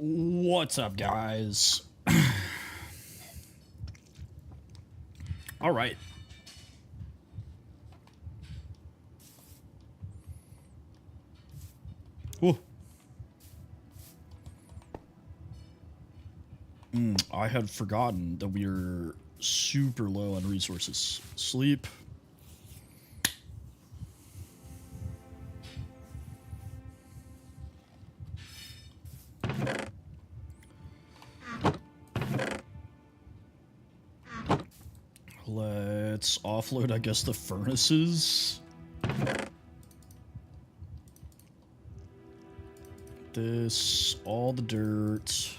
What's up, guys? All right. Ooh. I had forgotten that we are super low on resources. Sleep. Let's offload, I guess, the furnaces. This, all the dirt.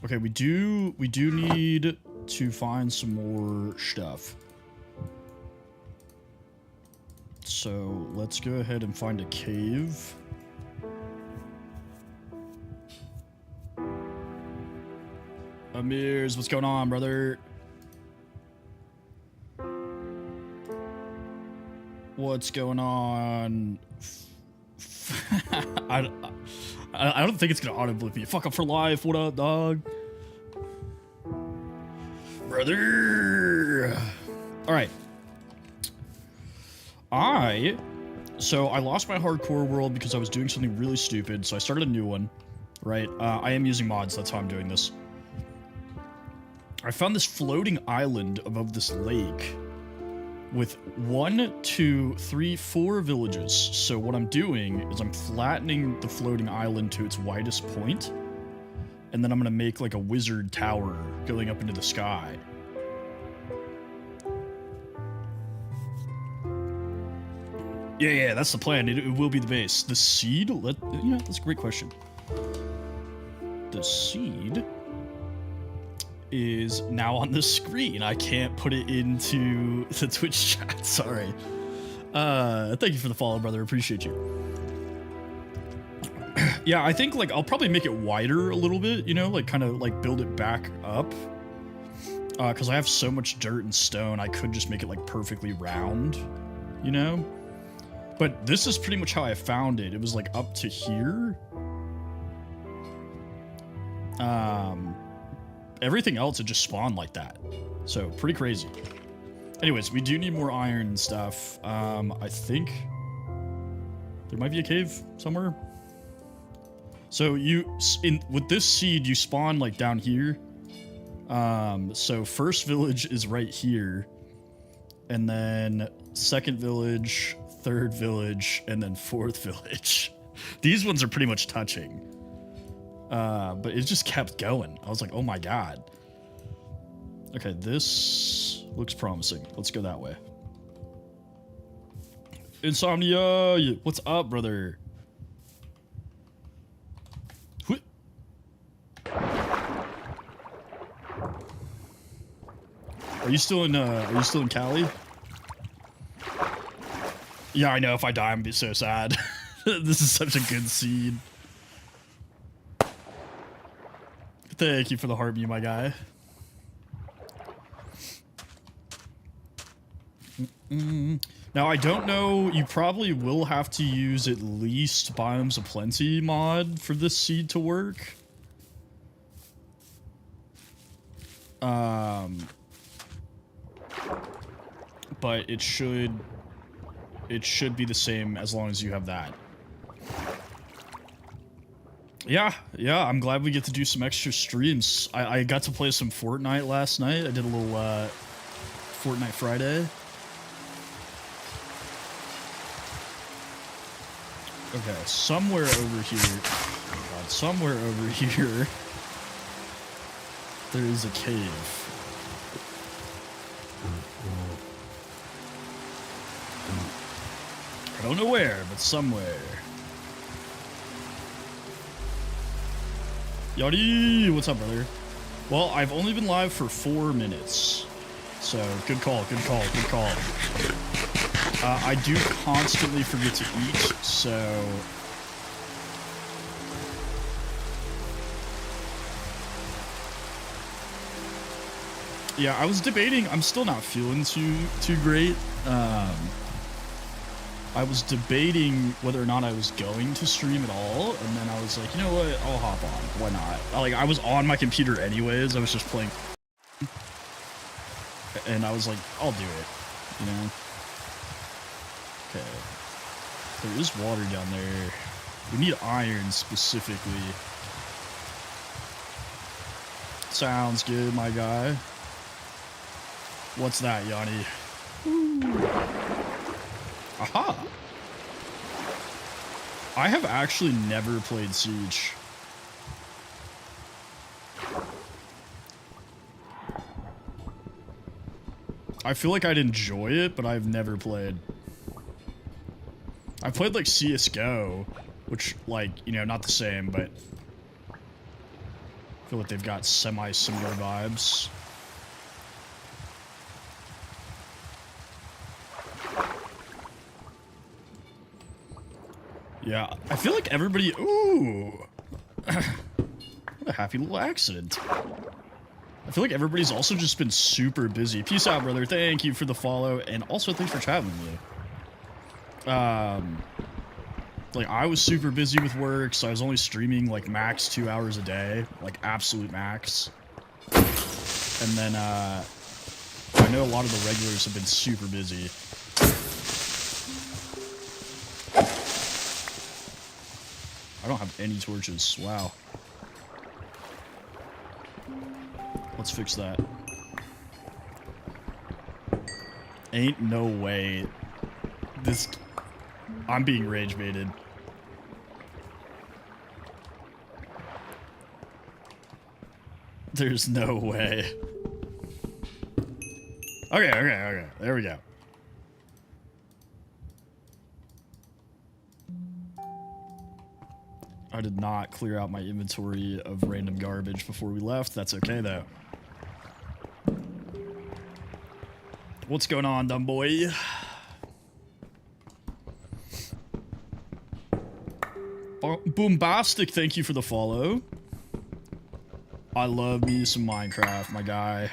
Okay, we do need to find some more stuff. So let's go ahead and find a cave. Amirs, what's going on, brother? What's going on? I don't think it's gonna auto-blip me. Fuck up for life. What up, dog? Brother. All right. So I lost my hardcore world because I was doing something really stupid. So I started a new one, right? I am using mods. That's how I'm doing this. I found this floating island above this lake with 1, 2, 3, 4 villages. So what I'm doing is I'm flattening the floating island to its widest point, and then I'm gonna make like a wizard tower going up into the sky. Yeah, that's the plan. It will be the base. The seed? That's a great question. The seed is now on the screen. I can't put it into the Twitch chat. Sorry. Thank you for the follow, brother. Appreciate you. Yeah, I think like I'll probably make it wider a little bit, you know, like kind of like build it back up. Because I have so much dirt and stone, I could just make it like perfectly round, you know? But this is pretty much how I found it. It was like up to here. Everything else, it just spawned like that. So, pretty crazy. Anyways, we do need more iron and stuff. I think there might be a cave somewhere. So, with this seed, you spawn like down here. So first village is right here. And then second village, third village, and then fourth village. These ones are pretty much touching. But it just kept going. I was like, oh my god. Okay, this looks promising. Let's go that way. Insomnia! What's up, brother? What? Are you still in Cali? Yeah, I know. If I die, I'm gonna be so sad. This is such a good seed. Thank you for the heart, my guy. Now, I don't know. You probably will have to use at least Biomes of Plenty mod for this seed to work. But it should be the same as long as you have that. Yeah, I'm glad we get to do some extra streams. I got to play some Fortnite last night. I did a little Fortnite Friday. Okay, somewhere over here. Oh God, somewhere over here, there is a cave. I don't know where, but somewhere. Yachty, what's up, brother? Well, I've only been live for 4 minutes. So, good call. I do constantly forget to eat, so... Yeah, I was debating. I'm still not feeling too great. I was debating whether or not I was going to stream at all, and then I was like, you know what, I'll hop on. Why not? Like, I was on my computer anyways. I was just playing, and I was like, I'll do it. You know. Okay. There is water down there. We need iron specifically. Sounds good, my guy. What's that, Yanni? Aha! I have actually never played Siege. I feel like I'd enjoy it, but I've never played. I've played like CSGO, which, like, you know, not the same, but I feel like they've got semi-similar vibes. Yeah, I feel like everybody... Ooh! What a happy little accident. I feel like everybody's also just been super busy. Peace out, brother. Thank you for the follow, and also thanks for chatting with me. Like, I was super busy with work, so I was only streaming, like, max 2 hours a day. Like, absolute max. And then, I know a lot of the regulars have been super busy. I don't have any torches. Wow. Let's fix that. Ain't no way. This... I'm being rage baited. There's no way. Okay. There we go. I did not clear out my inventory of random garbage before we left. That's okay, though. What's going on, dumb boy? Boombastic, thank you for the follow. I love me some Minecraft, my guy.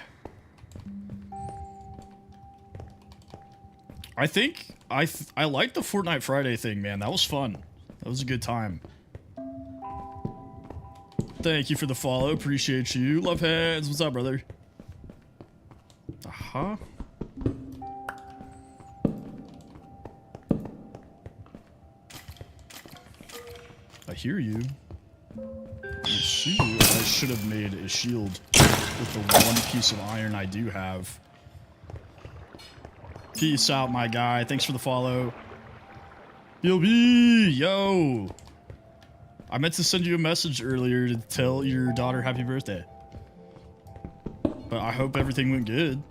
I think I like the Fortnite Friday thing, man. That was fun. That was a good time. Thank you for the follow. Appreciate you. Love hands. What's up, brother? Uh-huh. I hear you. I see you. I should have made a shield with the one piece of iron I do have. Peace out, my guy. Thanks for the follow. BLB, yo. I meant to send you a message earlier to tell your daughter happy birthday. But I hope everything went good.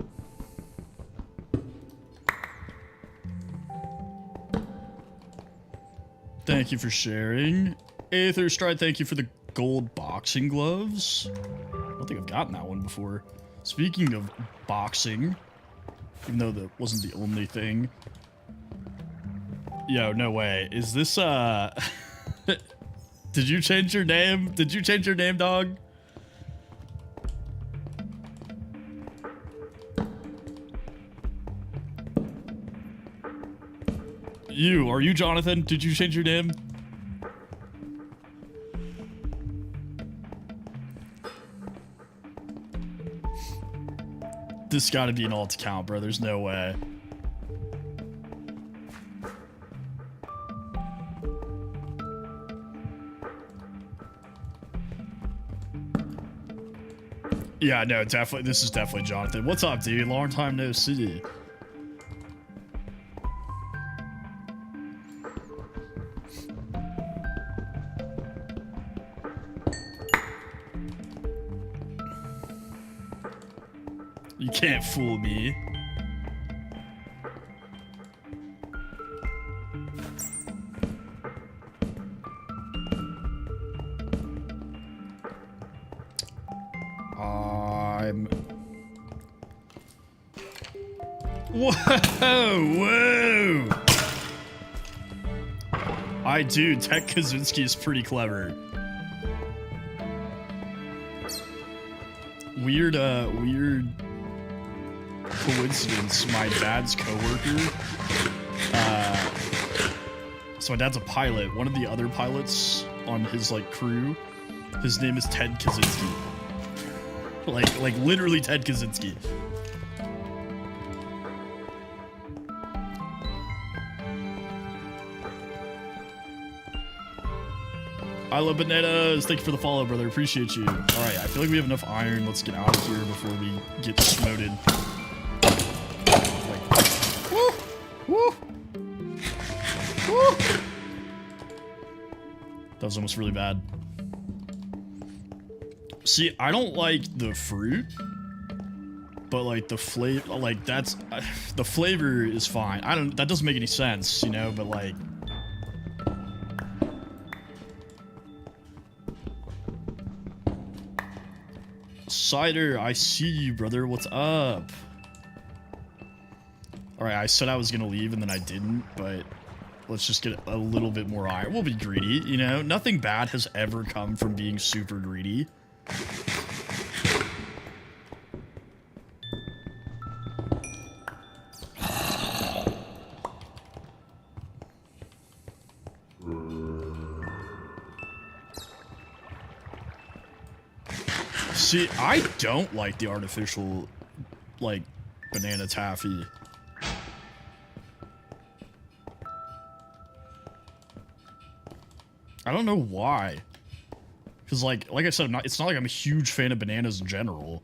Thank you for sharing. Aether Stride, thank you for the gold boxing gloves. I don't think I've gotten that one before. Speaking of boxing, even though that wasn't the only thing. Yo, no way. Is this, Did you change your name? Did you change your name, dog? Are you Jonathan? Did you change your name? This gotta be an alt account, bro. There's no way. Yeah, no, definitely. This is definitely Jonathan. What's up, dude? Long time no see. You can't fool me. Whoa! Dude, Tech Kaczynski is pretty clever. Weird coincidence. My dad's coworker So my dad's a pilot. One of the other pilots on his like crew, his name is Ted Kaczynski. Like literally Ted Kaczynski. I love bananas. Thank you for the follow, brother. Appreciate you. All right, I feel like we have enough iron. Let's get out of here before we get smoted. Like, woo, woo, woo. That was almost really bad. See, I don't like the fruit, but like the flavor, like that's the flavor is fine. That doesn't make any sense, you know, but like. Cider, I see you, brother. What's up? Alright, I said I was gonna leave and then I didn't, but let's just get a little bit more iron. We'll be greedy, you know? Nothing bad has ever come from being super greedy. See, I don't like the artificial, like, banana taffy. I don't know why. Because, like I said, it's not like I'm a huge fan of bananas in general.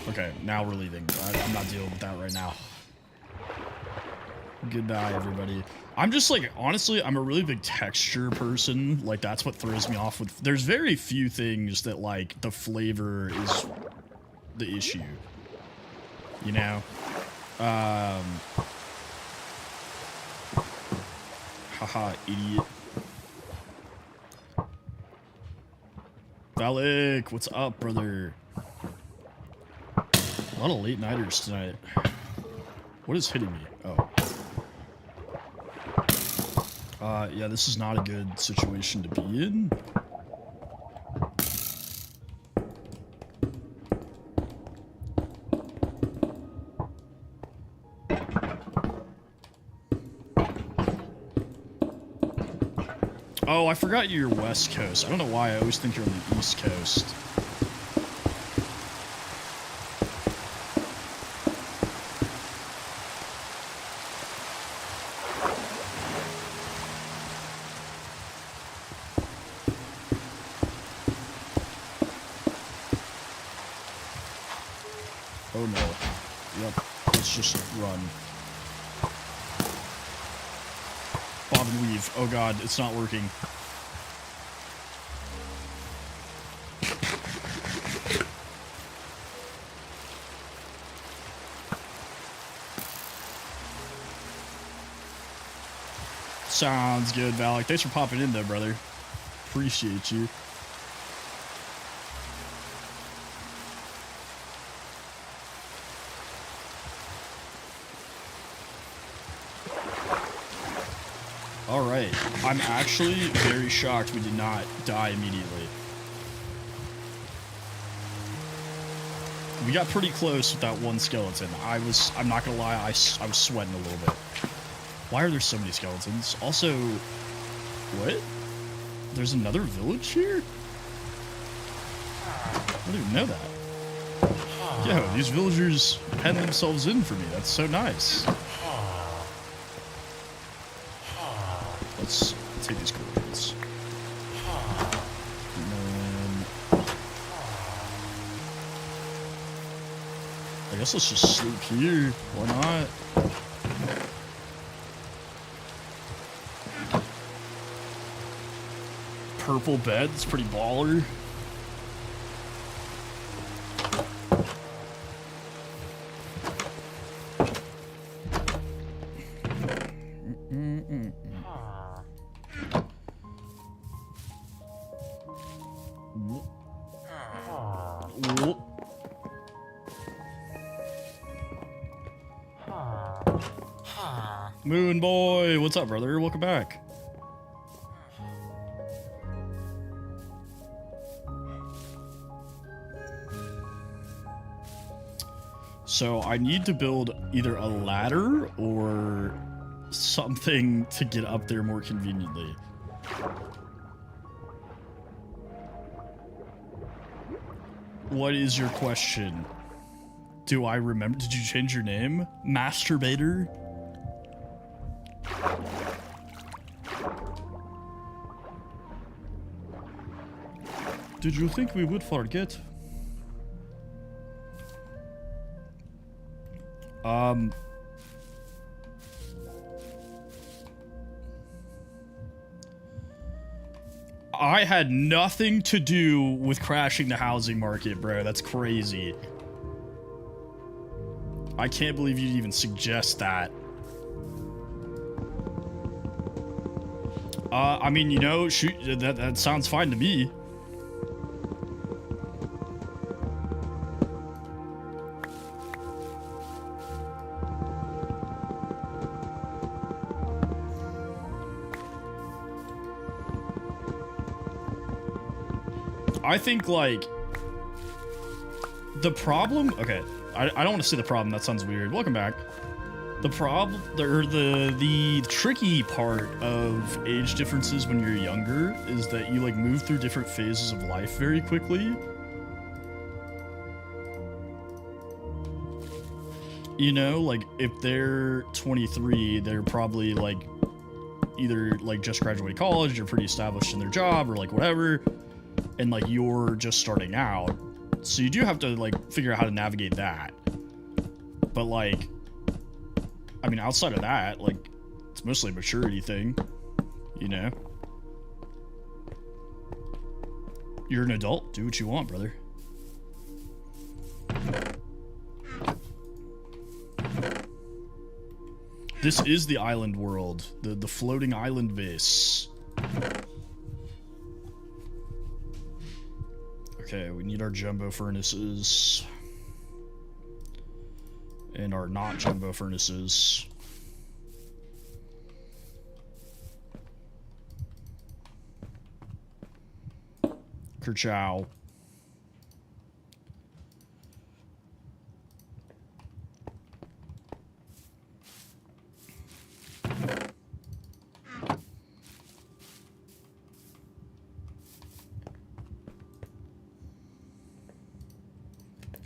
Okay, now we're leaving. I'm not dealing with that right now. Goodbye, everybody. I'm just like, honestly, I'm a really big texture person. Like, that's what throws me off with. There's very few things that, like, the flavor is the issue. You know? Haha, idiot. Valak, what's up, brother? A lot of late nighters tonight. What is hitting me? Oh. Yeah, this is not a good situation to be in. Oh, I forgot you're West Coast. I don't know why, I always think you're on the East Coast. Oh no. Yep. Let's just run. Bob and weave. Oh god, it's not working. Sounds good, Valak. Thanks for popping in though, brother. Appreciate you. Alright, I'm actually very shocked we did not die immediately. We got pretty close with that one skeleton. I'm not gonna lie, I was sweating a little bit. Why are there so many skeletons? Also, what? There's another village here? I didn't even know that. Yo, these villagers pen themselves in for me. That's so nice. Let's take these coordinates. And then I guess let's just sleep here. Why not? Purple bed, that's pretty baller. Moon boy, what's up, brother? Welcome back. So I need to build either a ladder or something to get up there more conveniently. What is your question? Do I remember? Did you change your name? Masturbator? Did you think we would forget? I had nothing to do with crashing the housing market, bro. That's crazy. I can't believe you'd even suggest that. I mean, you know, shoot, that sounds fine to me. I think, like, the problem... Okay, I don't want to say the problem. That sounds weird. Welcome back. The problem... The tricky part of age differences when you're younger is that you, like, move through different phases of life very quickly. You know, like, if they're 23, they're probably, like, either, like, just graduated college or pretty established in their job or, like, whatever. And, like, you're just starting out. So you do have to, like, figure out how to navigate that. But, like, I mean, outside of that, like, it's mostly a maturity thing, you know? You're an adult. Do what you want, brother. This is the island world. The floating island base. Okay, we need our jumbo furnaces. And our not jumbo furnaces. Kerchow.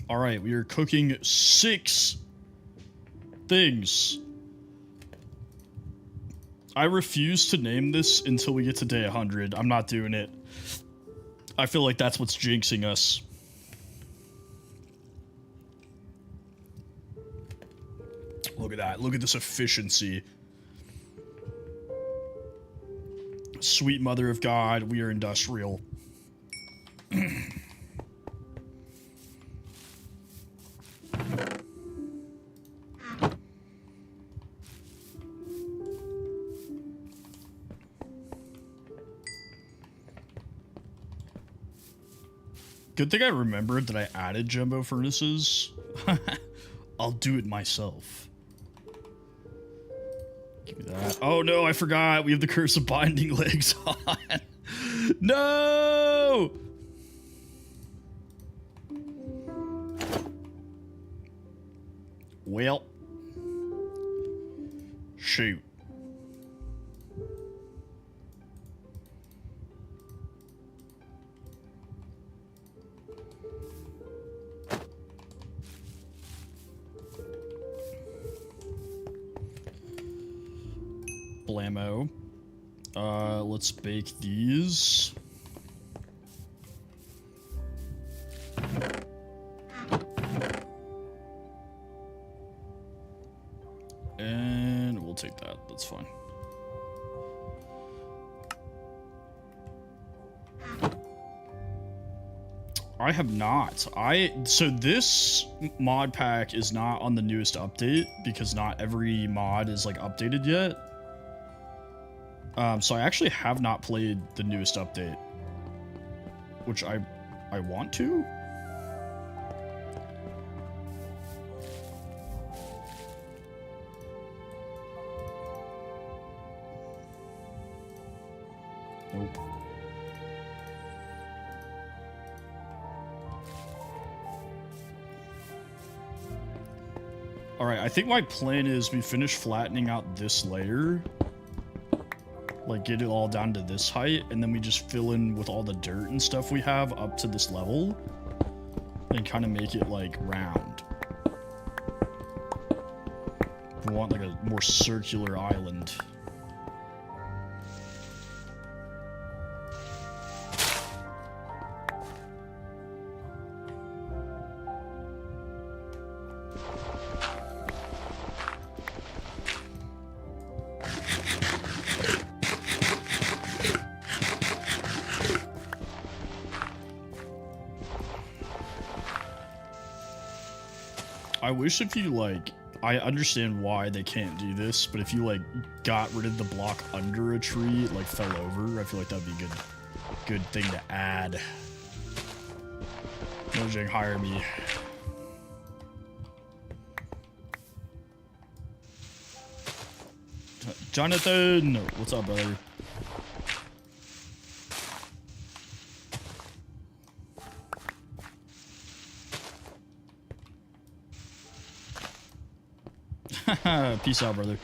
All right, we are cooking 6 things. I refuse to name this until we get to day 100. I'm not doing it. I feel like that's what's jinxing us. Look at that. Look at this efficiency. Sweet mother of God, we are industrial. Good thing I remembered that I added jumbo furnaces. I'll do it myself. Give me that. Oh no, I forgot. We have the curse of binding legs on. No! Well. Shoot. Blammo. Let's bake these. And we'll take that. That's fine. I have not. So this mod pack is not on the newest update because not every mod is like updated yet. So I actually have not played the newest update, which I want to. Nope. Alright, I think my plan is we finish flattening out this layer. Like, get it all down to this height, and then we just fill in with all the dirt and stuff we have up to this level. And kind of make it, like, round. We want, like, a more circular island. I wish if you, like, I understand why they can't do this, but if you, like, got rid of the block under a tree, it, like, fell over, I feel like that'd be a good thing to add. Mojang, hire me. Jonathan! What's up, brother? Peace out, brother.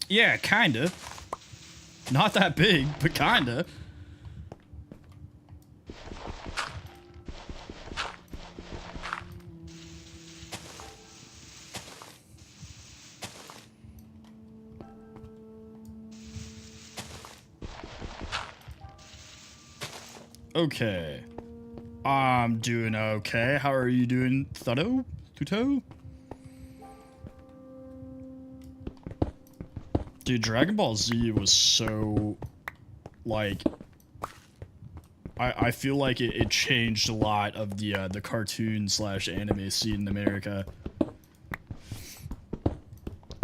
Yeah, kinda. Not that big, but kinda. Okay. I'm doing okay. How are you doing, Thuto? Tuto? Dude, Dragon Ball Z was so, like, I feel like it changed a lot of the cartoon / anime scene in America.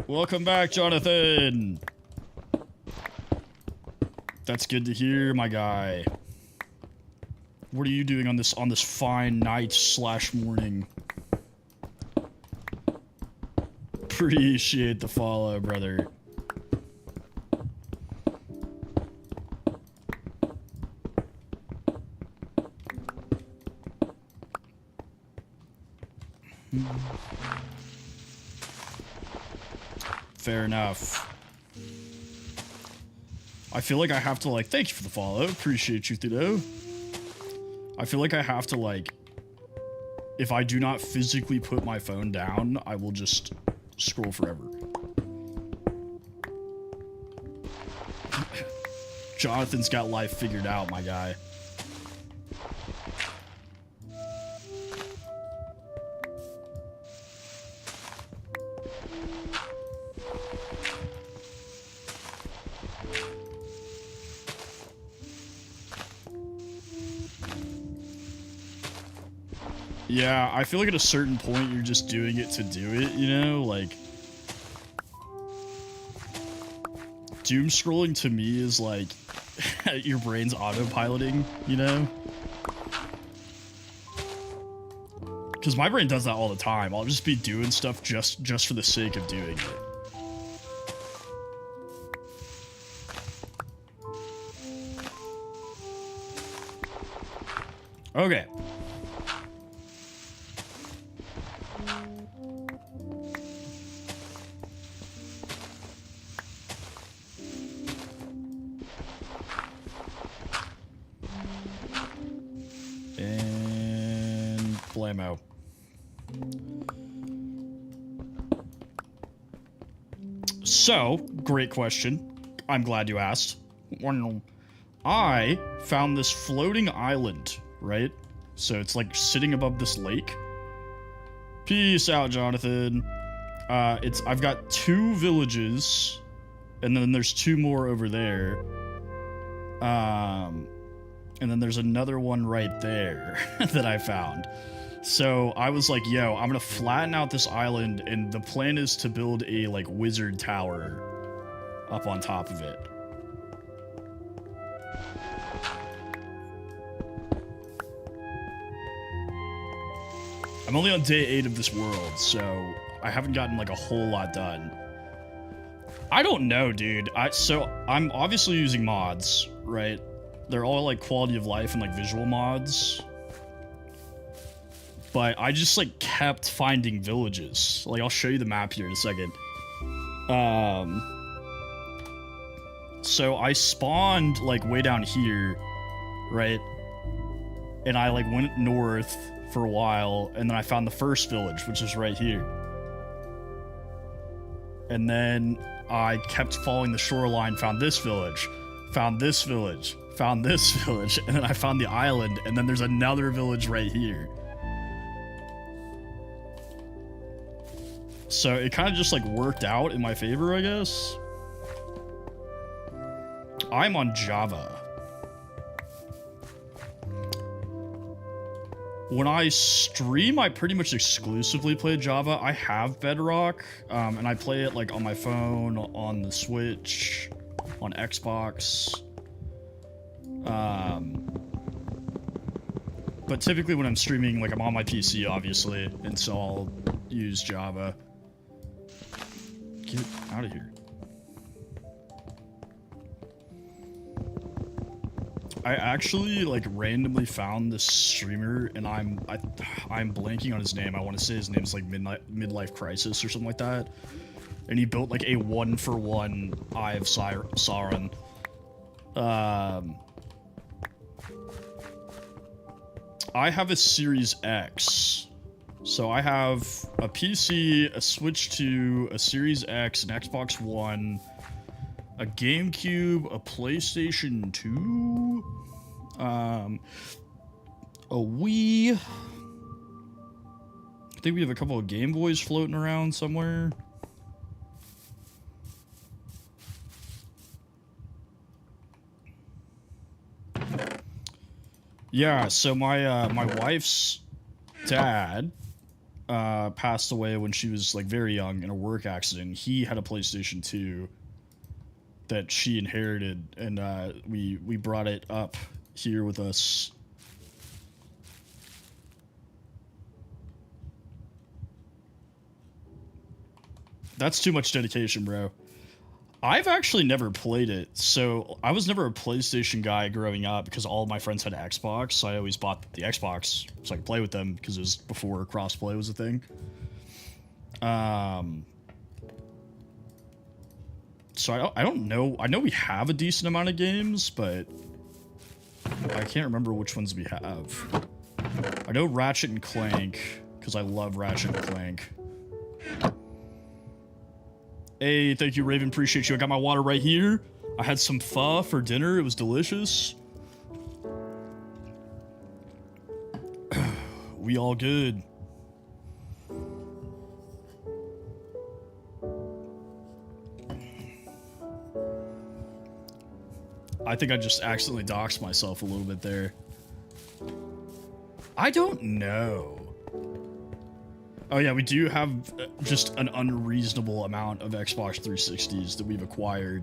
Welcome back, Jonathan. That's good to hear, my guy. What are you doing on this fine night / morning? Appreciate the follow, brother. Fair enough. I feel like I have to, like, thank you for the follow. Appreciate you, Thudo. I feel like I have to, like, if I do not physically put my phone down, I will just scroll forever. Jonathan's got life figured out, my guy. Yeah, I feel like at a certain point you're just doing it to do it, you know? Like, doom scrolling to me is like your brain's autopiloting, you know? Because my brain does that all the time. I'll just be doing stuff just for the sake of doing it. Okay. And blammo. So, great question. I'm glad you asked. I found this floating island, right? So it's like sitting above this lake. Peace out, Jonathan. I've got 2 villages, and then there's 2 more over there. And then there's another one right there that I found. So I was like, yo, I'm gonna flatten out this island, and the plan is to build a, like, wizard tower up on top of it. I'm only on day 8 of this world, so I haven't gotten, like, a whole lot done. I don't know, dude. So I'm obviously using mods, right? They're all like quality of life and like visual mods. But I just like kept finding villages. Like I'll show you the map here in a second. So I spawned like way down here, right? And I like went north for a while, and then I found the first village, which is right here. And then I kept following the shoreline, found this village, found this village, found this village, and then I found the island, and then there's another village right here. So it kind of just like worked out in my favor, I guess. I'm on Java. When I stream, I pretty much exclusively play Java. I have Bedrock, and I play it like on my phone, on the Switch, on Xbox. But typically when I'm streaming, like I'm on my PC, obviously, and so I'll use Java. Get out of here. I actually like randomly found this streamer, and I'm blanking on his name. I want to say his name's like Midlife Crisis or something like that. And he built like a 1-for-1 Eye of Sauron. I have a Series X. So I have a PC, a Switch 2, a Series X, an Xbox One, a GameCube, a PlayStation 2, a Wii. I think we have a couple of Game Boys floating around somewhere. Yeah, so my wife's dad passed away when she was like very young in a work accident. He had a PlayStation 2 that she inherited, and we brought it up here with us. That's too much dedication, bro. I've actually never played it, so I was never a PlayStation guy growing up because all of my friends had Xbox, so I always bought the Xbox so I could play with them because it was before crossplay was a thing. So I don't know. I know we have a decent amount of games, but I can't remember which ones we have. I know Ratchet and Clank, because I love Ratchet and Clank. Hey, thank you, Raven. Appreciate you. I got my water right here. I had some pho for dinner. It was delicious. We all good. I think I just accidentally doxed myself a little bit there. I don't know. Oh yeah, we do have just an unreasonable amount of Xbox 360s that we've acquired.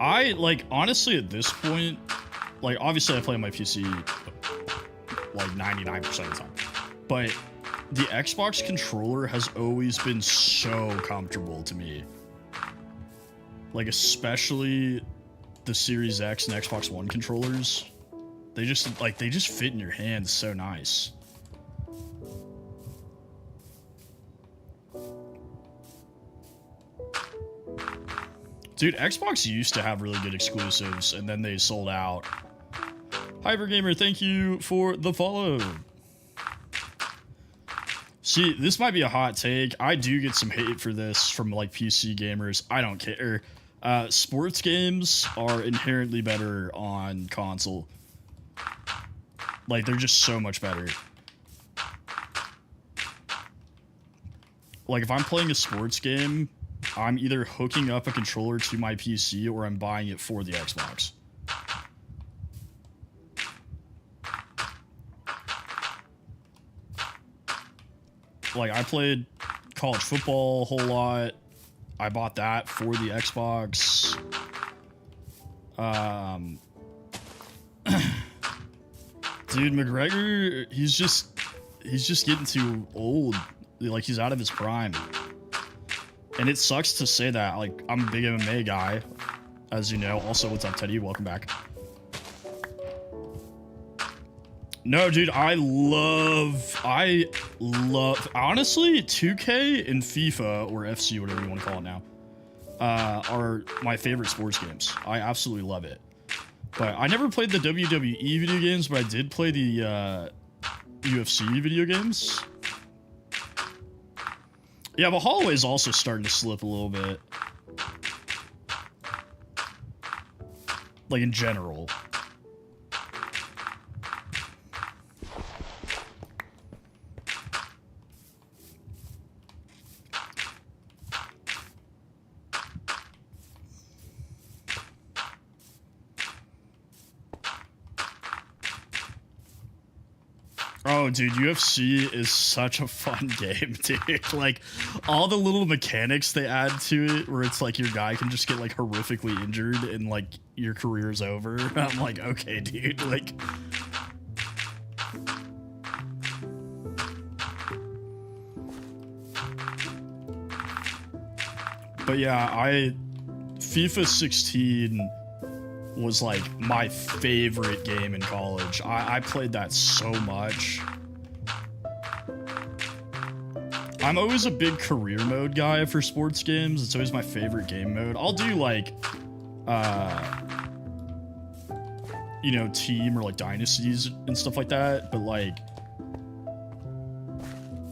I, like, honestly at this point, like, obviously I play on my PC like 99% of the time, but the Xbox controller has always been so comfortable to me. Like, especially the Series X and Xbox One controllers. They just fit in your hands so nice. Dude, Xbox used to have really good exclusives, and then they sold out. Hypergamer, thank you for the follow. See, this might be a hot take. I do get some hate for this from, like, PC gamers. I don't care. Sports games are inherently better on console. Like, they're just so much better. Like, if I'm playing a sports game, I'm either hooking up a controller to my PC or I'm buying it for the Xbox. Like, I played college football a whole lot. I bought that for the Xbox. Dude, McGregor, he's just getting too old. Like, he's out of his prime. And it sucks to say that. Like, I'm a big MMA guy, as you know. Also, what's up, Teddy? Welcome back. No, dude, I love, honestly, 2K and FIFA, or FC, whatever you want to call it now, are my favorite sports games. I absolutely love it. But I never played the WWE video games, but I did play the UFC video games. Yeah, but Holloway's also starting to slip a little bit. Like, in general. Oh, dude, UFC is such a fun game, dude. Like, all the little mechanics they add to it, where it's like your guy can just get, like, horrifically injured and, like, your career's over. I'm like, okay, dude, like... But yeah, FIFA 16... was like my favorite game in college. I played that so much. I'm always a big career mode guy for sports games. It's always my favorite game mode. I'll do like, you know, team or like dynasties and stuff like that. But like,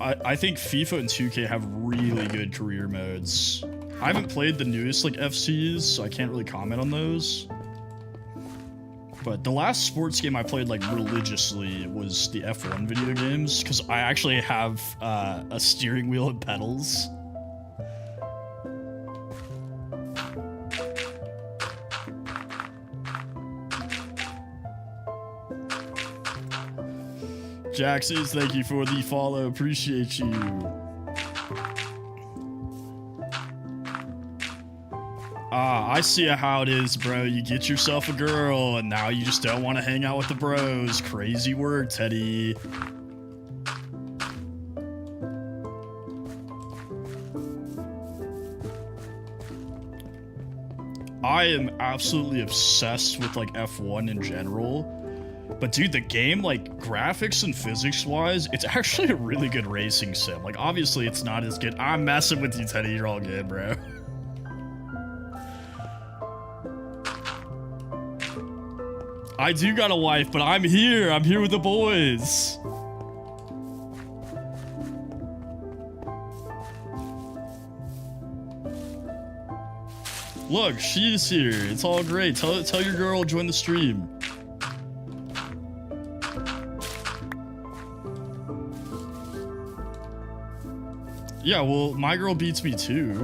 I think FIFA and 2K have really good career modes. I haven't played the newest like FCs, so I can't really comment on those. But the last sports game I played, like, religiously was the F1 video games, because I actually have a steering wheel and pedals. Jaxes, thank you for the follow. Appreciate you. I see how it is, bro. You get yourself a girl, and now you just don't want to hang out with the bros. Crazy work, Teddy. I am absolutely obsessed with, like, F1 in general. But, dude, the game, like, graphics and physics-wise, it's actually a really good racing sim. Like, obviously, it's not as good. I'm messing with you, Teddy. You're all good, bro. I do got a wife, but I'm here. I'm here with the boys. Look, she's here. It's all great. Tell your girl join the stream. Yeah, well, my girl beats me too.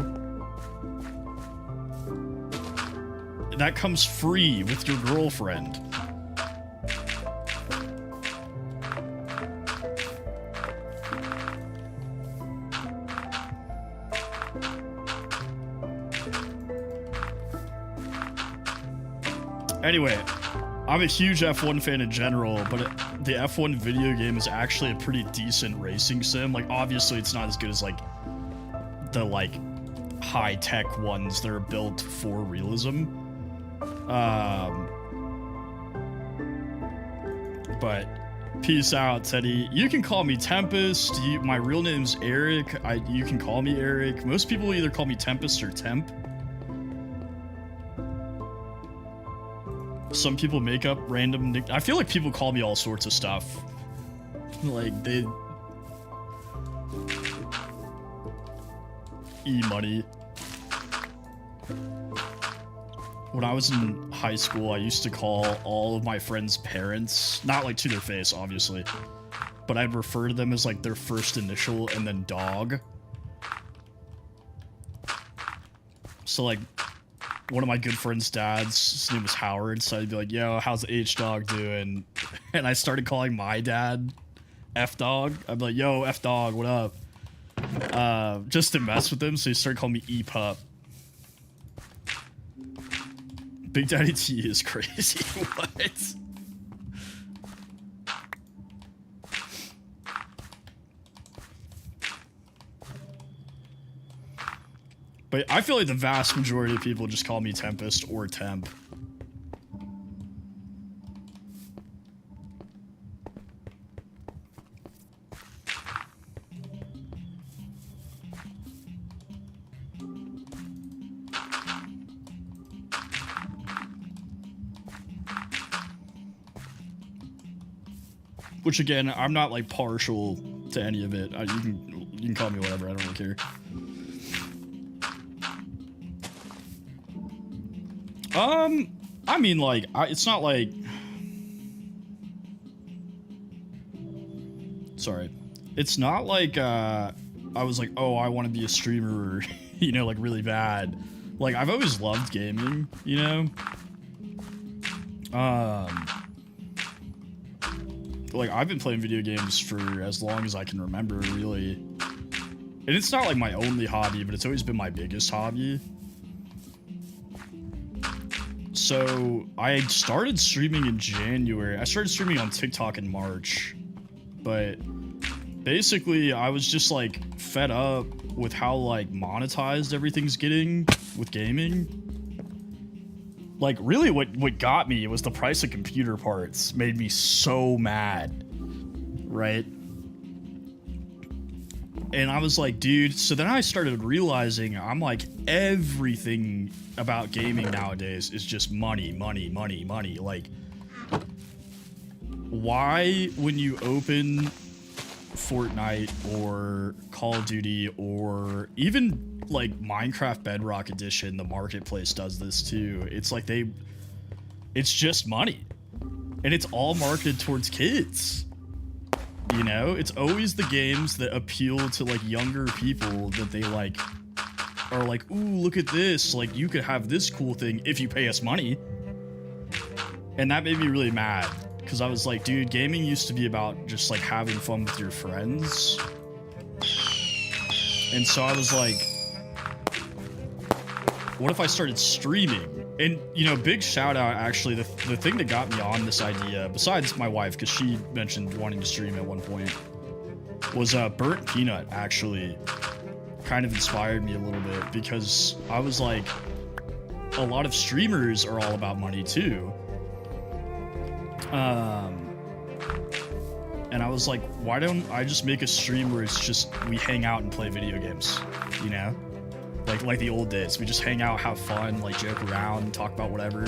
That comes free with your girlfriend. Anyway, I'm a huge F1 fan in general, but the F1 video game is actually a pretty decent racing sim. Like, obviously, it's not as good as, like, the, like, high-tech ones that are built for realism. But peace out, Teddy. You can call me Tempest. My real name's Eric. You can call me Eric. Most people either call me Tempest or Temp. Some people make up random I feel like people call me all sorts of stuff. Like, they... E-money. When I was in high school, I used to call all of my friends' parents, not like to their face, obviously, but I'd refer to them as like their first initial and then dog. So like, one of my good friend's dads, his name was Howard, so I'd be like, yo, how's H-Dog doing? And I started calling my dad F-Dog. I'd be like, yo, F-Dog, what up? Just to mess with him, so he started calling me E-Pup. Big Daddy T is crazy. What? But I feel like the vast majority of people just call me Tempest or Temp. Which again, I'm not like partial to any of it. You can call me whatever. I don't really care. I mean, like, it's not like. Sorry, it's not like I was like, oh, I want to be a streamer, you know, like really bad. Like, I've always loved gaming, you know. Like, I've been playing video games for as long as I can remember, really. And it's not like my only hobby, but it's always been my biggest hobby. So, I started streaming in January. I started streaming on TikTok in March. But basically, I was just like fed up with how like monetized everything's getting with gaming. Like, really what got me was the price of computer parts made me so mad, right? And I was like, dude, so then I started realizing I'm like, everything about gaming nowadays is just money, money, money, money. Like, why, when you open Fortnite or Call of Duty or even like Minecraft Bedrock Edition, the marketplace does this too. It's like it's just money, and it's all marketed towards kids. You know, it's always the games that appeal to like younger people that they like are like, ooh, look at this, like you could have this cool thing if you pay us money. And that made me really mad, because I was like, dude, gaming used to be about just like having fun with your friends. And so I was like, what if I started streaming? And, you know, big shout out, actually, the thing that got me on this idea, besides my wife, because she mentioned wanting to stream at one point, was Burnt Peanut, actually kind of inspired me a little bit, because I was like, a lot of streamers are all about money too. And I was like, why don't I just make a stream where it's just we hang out and play video games, you know? Like the old days. We just hang out, have fun, like joke around, talk about whatever.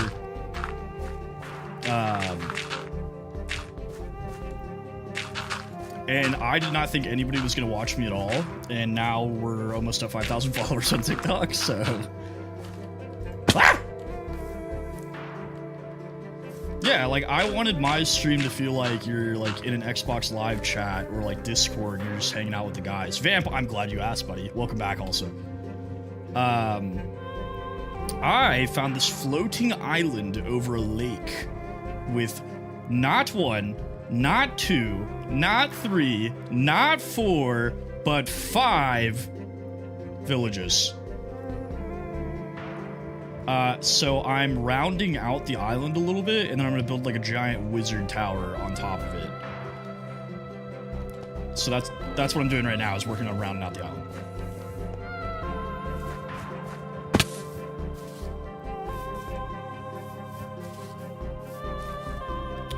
And I did not think anybody was gonna watch me at all. And now we're almost at 5,000 followers on TikTok, so. Ah! Yeah, like I wanted my stream to feel like you're like in an Xbox Live chat or like Discord and you're just hanging out with the guys. Vamp, I'm glad you asked, buddy. Welcome back also. I found this floating island over a lake with not one, not two, not three, not four, but 5 villages. So I'm rounding out the island a little bit, and then I'm gonna build like a giant wizard tower on top of it. So that's what I'm doing right now, is working on rounding out the island.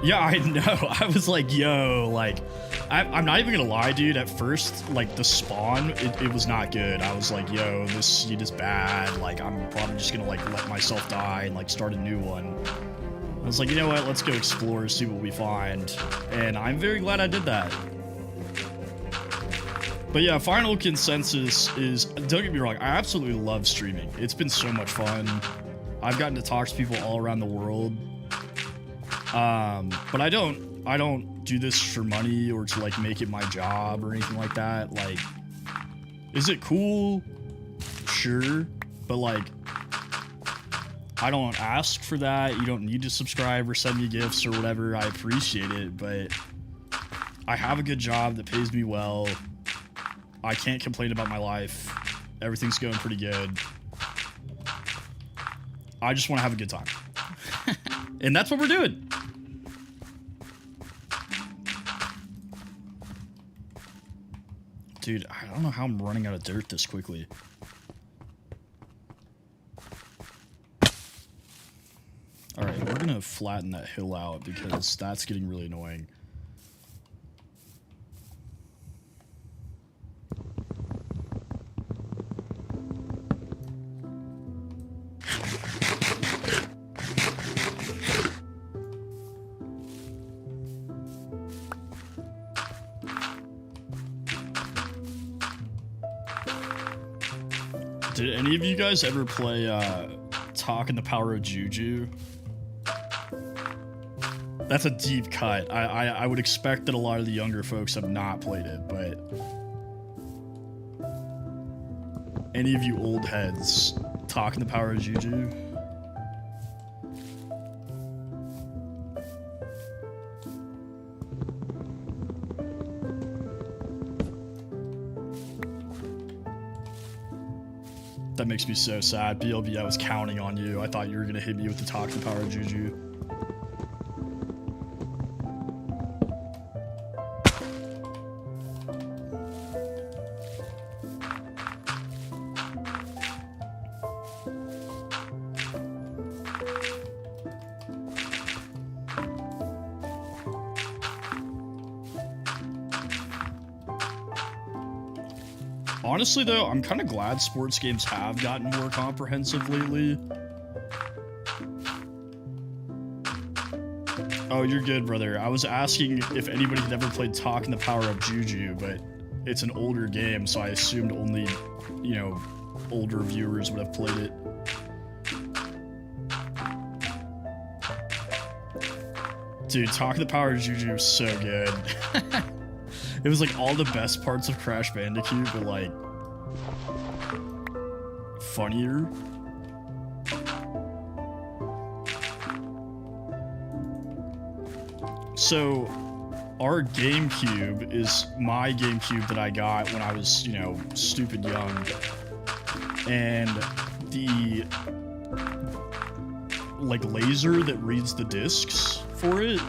Yeah, I know. I was like, yo, like, I'm not even gonna lie, dude. At first, like, the spawn, it was not good. I was like, yo, this seed is bad. Like, I'm probably just gonna, like, let myself die and, like, start a new one. I was like, you know what? Let's go explore, see what we find. And I'm very glad I did that. But yeah, final consensus is, don't get me wrong, I absolutely love streaming. It's been so much fun. I've gotten to talk to people all around the world. But I don't do this for money or to like make it my job or anything like that. Like, is it cool? Sure. But like, I don't ask for that. You don't need to subscribe or send me gifts or whatever. I appreciate it, but I have a good job that pays me well. I can't complain about my life. Everything's going pretty good. I just want to have a good time. And that's what we're doing. Dude, I don't know how I'm running out of dirt this quickly. gonna flatten that hill out because that's getting really annoying. Did any of you guys ever play Talk and the Power of Juju? That's a deep cut. I would expect that a lot of the younger folks have not played it, but any of you old heads, Talk and the Power of Juju? That makes me so sad. BLB, I was counting on you. I thought you were gonna hit me with the Talk and the Power of Juju. Honestly, though, I'm kind of glad sports games have gotten more comprehensive lately. Oh, you're good, brother. I was asking if anybody had ever played Talk and the Power of Juju, but it's an older game, so I assumed only, you know, older viewers would have played it. Dude, Talk and the Power of Juju was so good. It was like all the best parts of Crash Bandicoot, but like funnier. So our GameCube is my GameCube that I got when I was, you know, stupid young. And the like laser that reads the discs for it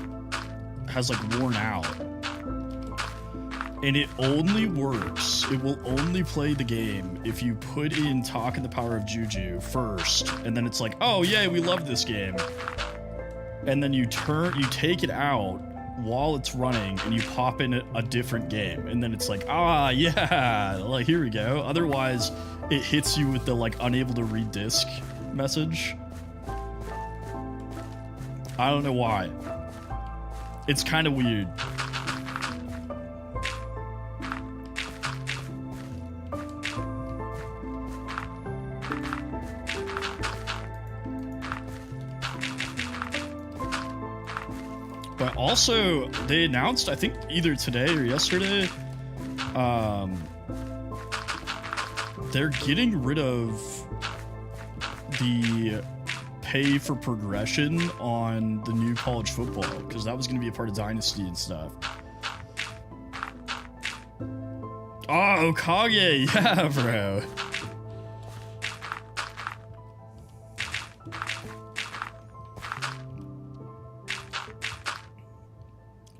has like worn out. And it only works, it will only play the game if you put in Talk and the Power of Juju first, and then it's like, oh yay, we love this game. And then you take it out while it's running, and you pop in a different game, and then it's like, ah, yeah, like, here we go. Otherwise, it hits you with the, like, unable to read disc message. I don't know why. It's kind of weird. But also, they announced, I think either today or yesterday, they're getting rid of the pay for progression on the new college football, because that was going to be a part of Dynasty and stuff. Oh, Okage, yeah, bro.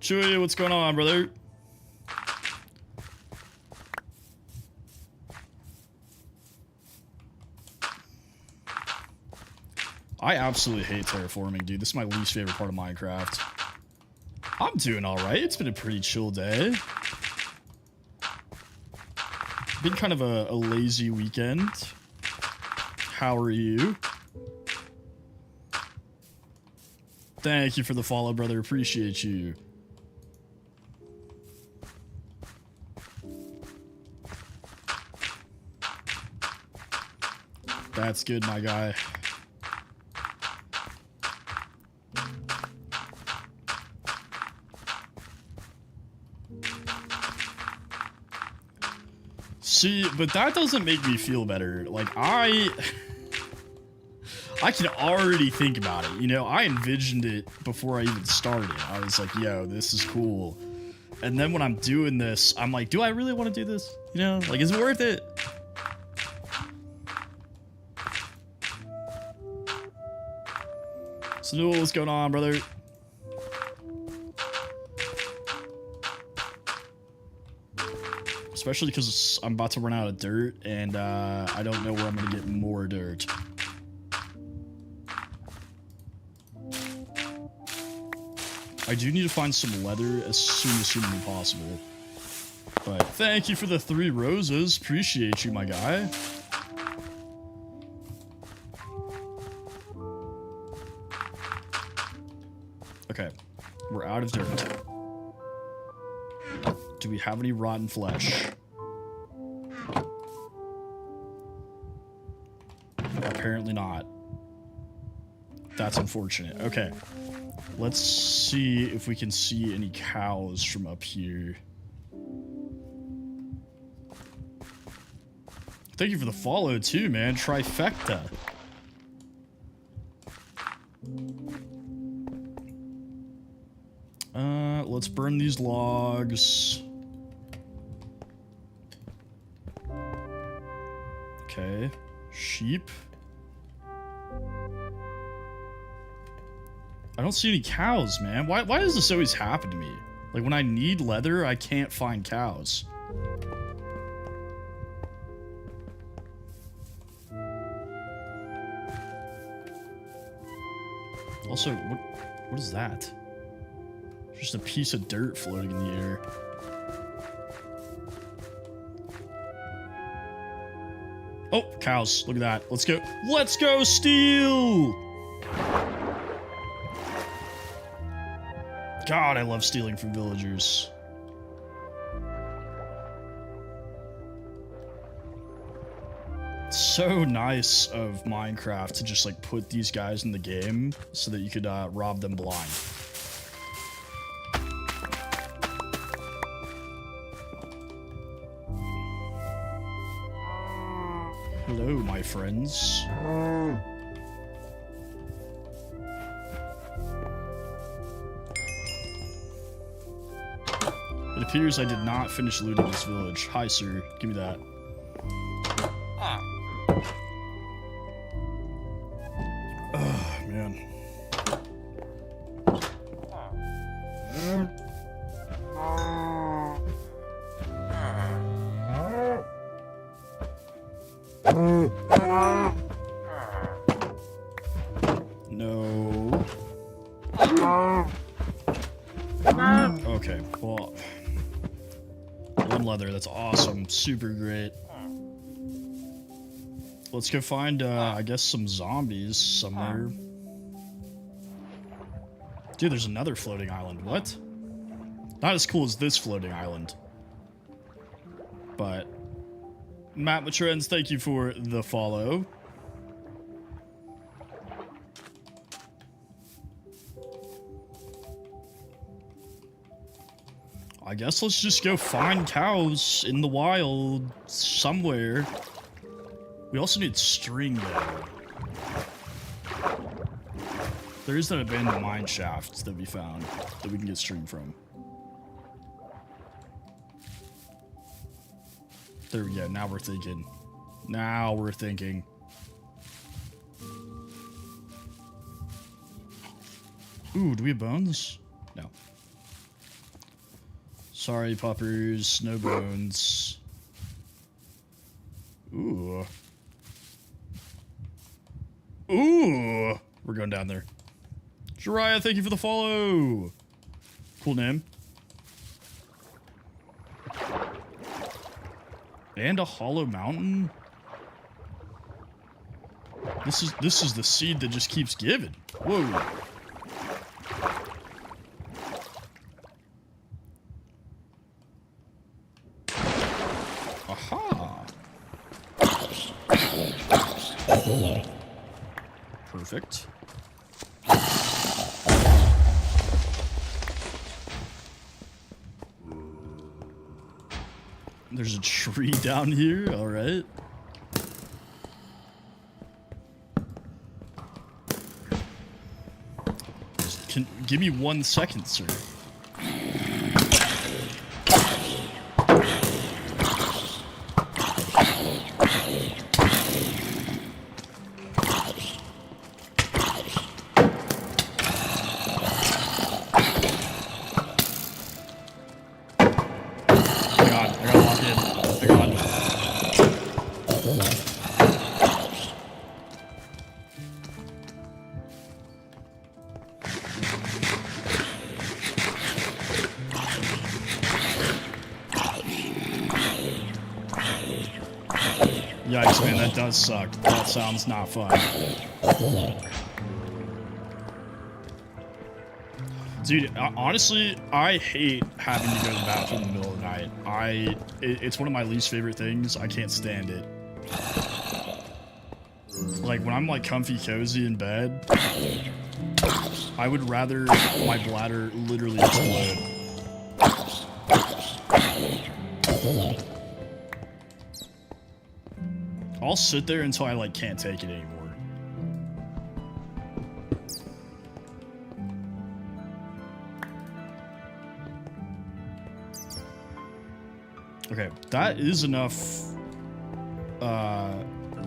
Chewy, what's going on, brother? I absolutely hate terraforming, dude. This is my least favorite part of Minecraft. I'm doing alright. It's been a pretty chill day. Been kind of a lazy weekend. How are you? Thank you for the follow, brother. Appreciate you. That's good, my guy. See, but that doesn't make me feel better. Like, I can already think about it. You know, I envisioned it before I even started. I was like, yo, this is cool. And then when I'm doing this, I'm like, do I really want to do this? You know, like, is it worth it? So, what's going on, brother? Especially because I'm about to run out of dirt, and I don't know where I'm going to get more dirt. I do need to find some leather as soon as humanly possible. But thank you for the 3 roses. Appreciate you, my guy. Okay, we're out of dirt. Do we have any rotten flesh? Apparently not. That's unfortunate. Okay. Let's see if we can see any cows from up here. Thank you for the follow too, man. Trifecta. Let's burn these logs. Okay. Sheep. I don't see any cows, man. Why does this always happen to me? Like, when I need leather, I can't find cows. Also, what is that? Just a piece of dirt floating in the air. Oh, cows. Look at that. Let's go. Let's go steal! God, I love stealing from villagers. It's so nice of Minecraft to just like put these guys in the game so that you could rob them blind. Hello, my friends. It appears I did not finish looting this village. Hi, sir. Give me that. Oh, man. No. Okay, well, one leather, that's awesome, super great. Let's go find, I guess, some zombies somewhere. Dude, there's another floating island, what? Not as cool as this floating island. But, Matt Matrens, thank you for the follow. I guess let's just go find cows in the wild somewhere. We also need string though. There is that abandoned mine shaft that we found that we can get string from. There we go. Now we're thinking. Now we're thinking. Ooh, do we have bones? No. Sorry, puppers. No bones. Ooh. Ooh. We're going down there. Jiraiya, thank you for the follow. Cool name. And a hollow mountain. This is the seed that just keeps giving. Whoa. Aha. Perfect. There's a tree down here, all right. Give me 1 second, sir. Yikes, man, that does suck. That sounds not fun. Dude, honestly, I hate having to go to the bathroom in the middle of the night. It's one of my least favorite things. I can't stand it. Like, when I'm, like, comfy cozy in bed, I would rather my bladder literally explode. I'll sit there until I, like, can't take it anymore. Okay, that is enough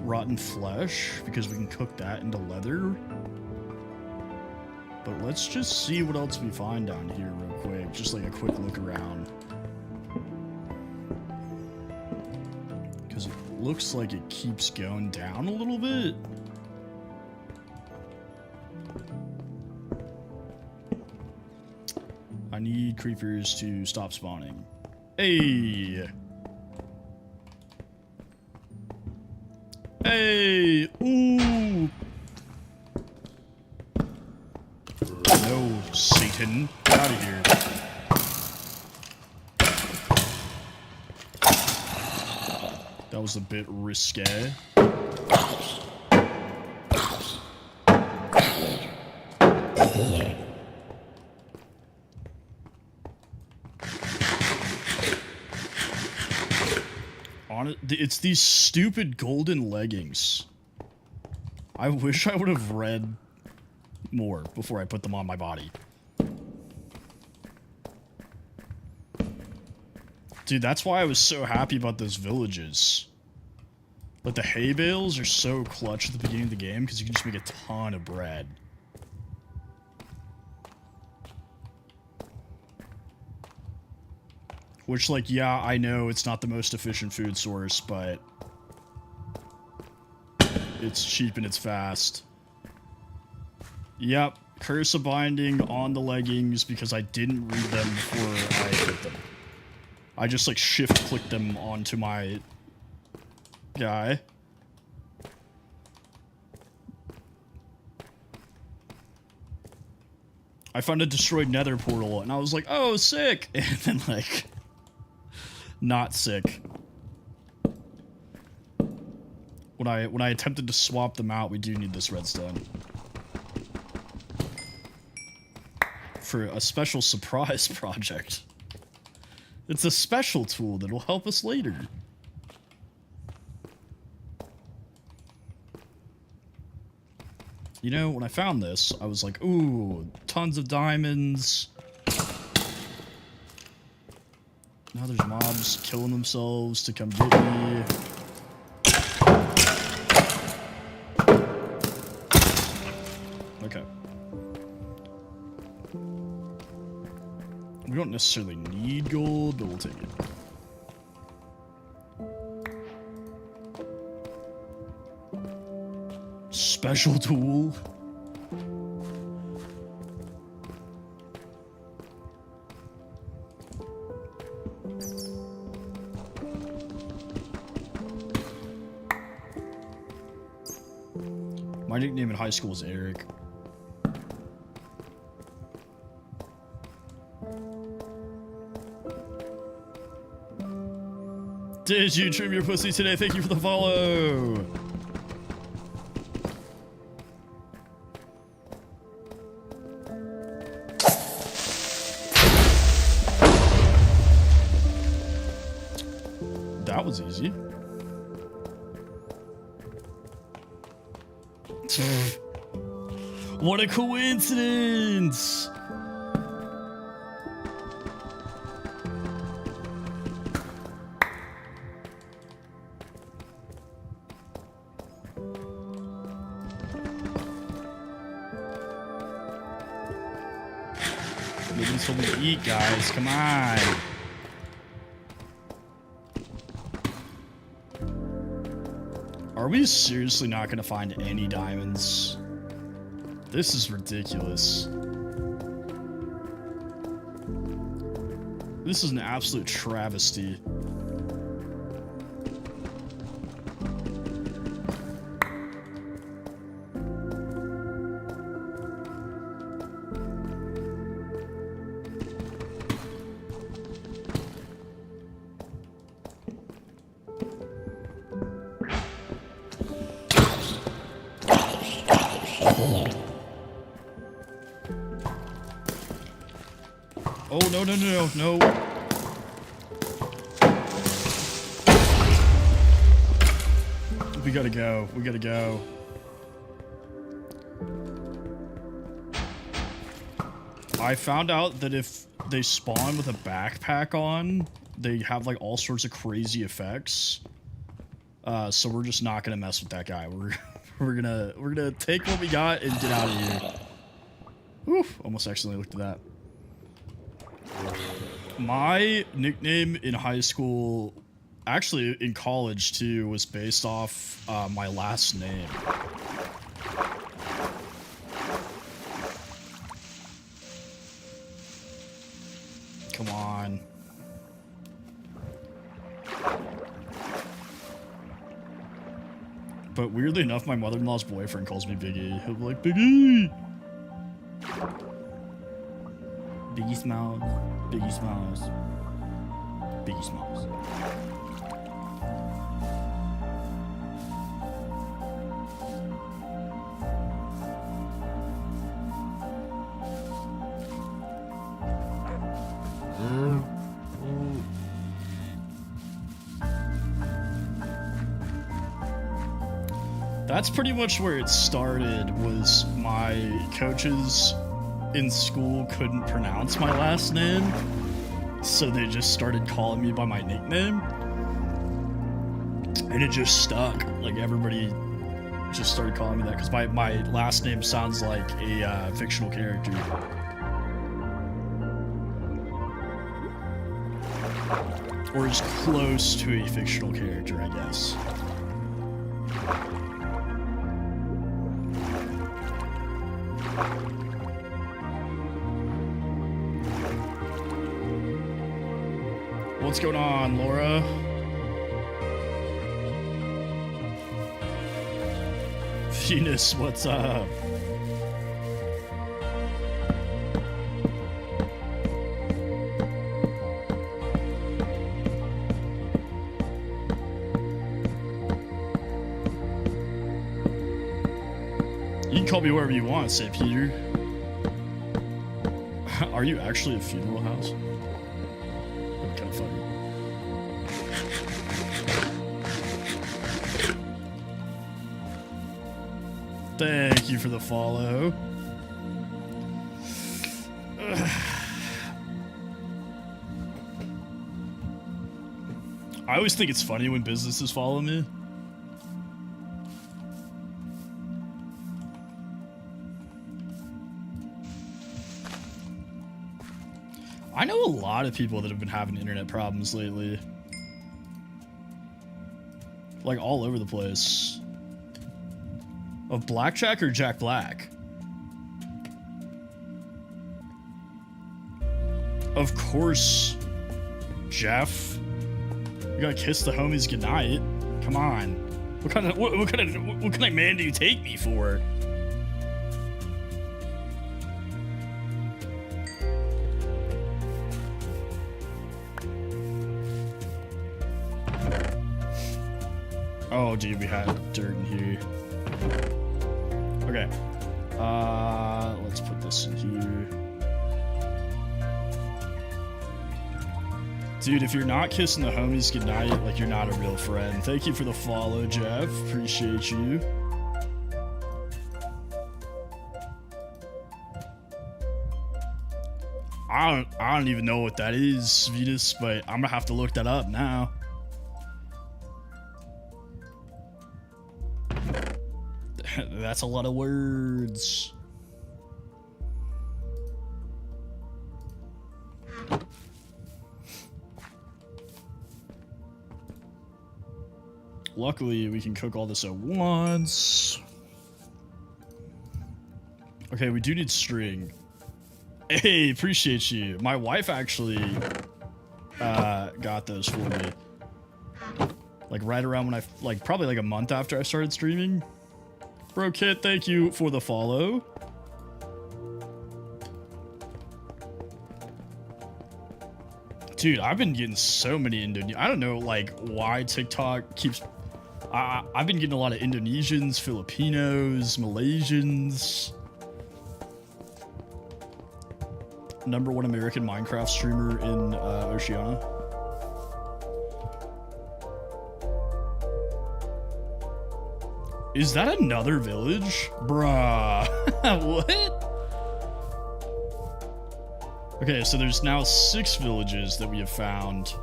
rotten flesh, because we can cook that into leather. But let's just see what else we find down here real quick. Just like a quick look around. Because it looks like it keeps going down a little bit. I need creepers to stop spawning. Hey! Hey! Ooh! No, Satan. Get out of here. That was a bit risque. It's these stupid golden leggings. I wish I would have read more before I put them on my body. Dude, that's why I was so happy about those villages. Like, the hay bales are so clutch at the beginning of the game because you can just make a ton of bread. Which, like, yeah, I know it's not the most efficient food source, but it's cheap and it's fast. Yep, Curse of Binding on the leggings because I didn't read them before I put them. I just, like, shift-clicked them onto my guy. I found a destroyed nether portal, and I was like, oh, sick! And then, like, not sick. When I attempted to swap them out, we do need this redstone. For a special surprise project. It's a special tool that'll help us later. You know, when I found this, I was like, ooh, tons of diamonds. Now there's mobs killing themselves to come get me. Okay. We don't necessarily need gold, but we'll take it. Special tool? My nickname in high school was Eric. Did you trim your pussy today? Thank you for the follow. That was easy. What a coincidence! Maybe something to eat, guys. Come on. Are we seriously not going to find any diamonds? This is ridiculous. This is an absolute travesty. Oh, no, no, no, no, no. We gotta go. We gotta go. I found out that if they spawn with a backpack on, they have like all sorts of crazy effects. So we're just not gonna mess with that guy. We're gonna take what we got and get out of here. Oof, almost accidentally looked at that. My nickname in high school, actually in college too, was based off my last name. Come on. But weirdly enough, my mother-in-law's boyfriend calls me Biggie. He'll be like, Biggie! Biggie smiles. Biggie smiles. Biggie smiles. That's pretty much where it started, was my coaches in school couldn't pronounce my last name, so they just started calling me by my nickname. And it just stuck. Like, everybody just started calling me that, because my last name sounds like a fictional character. Or is close to a fictional character, I guess. What's going on, Laura? Venus, what's up? You can call me wherever you want, say Peter. Are you actually a funeral house? That'd be kind of funny. Thank you for the follow. I always think it's funny when businesses follow me. I know a lot of people that have been having internet problems lately. Like all over the place. Of Blackjack or Jack Black? Of course, Jeff. You gotta kiss the homies goodnight. Come on. What kind of man do you take me for? Oh, dude, we had dirt in here. Okay. Let's put this in here. Dude, if you're not kissing the homies goodnight, like, you're not a real friend. Thank you for the follow, Jeff. Appreciate you. I don't even know what that is, Venus, but I'm gonna have to look that up now. That's a lot of words. Luckily, we can cook all this at once. Okay, we do need string. Hey, appreciate you. My wife actually got those for me. Like right around when probably like a month after I started streaming. Bro Kit, thank you for the follow. Dude, I've been getting so many Indonesia. I don't know, like, why TikTok keeps I've been getting a lot of Indonesians, Filipinos, Malaysians. #1 American Minecraft streamer in Oceania. Is that another village? Bruh. What? Okay, so there's now 6 villages that we have found.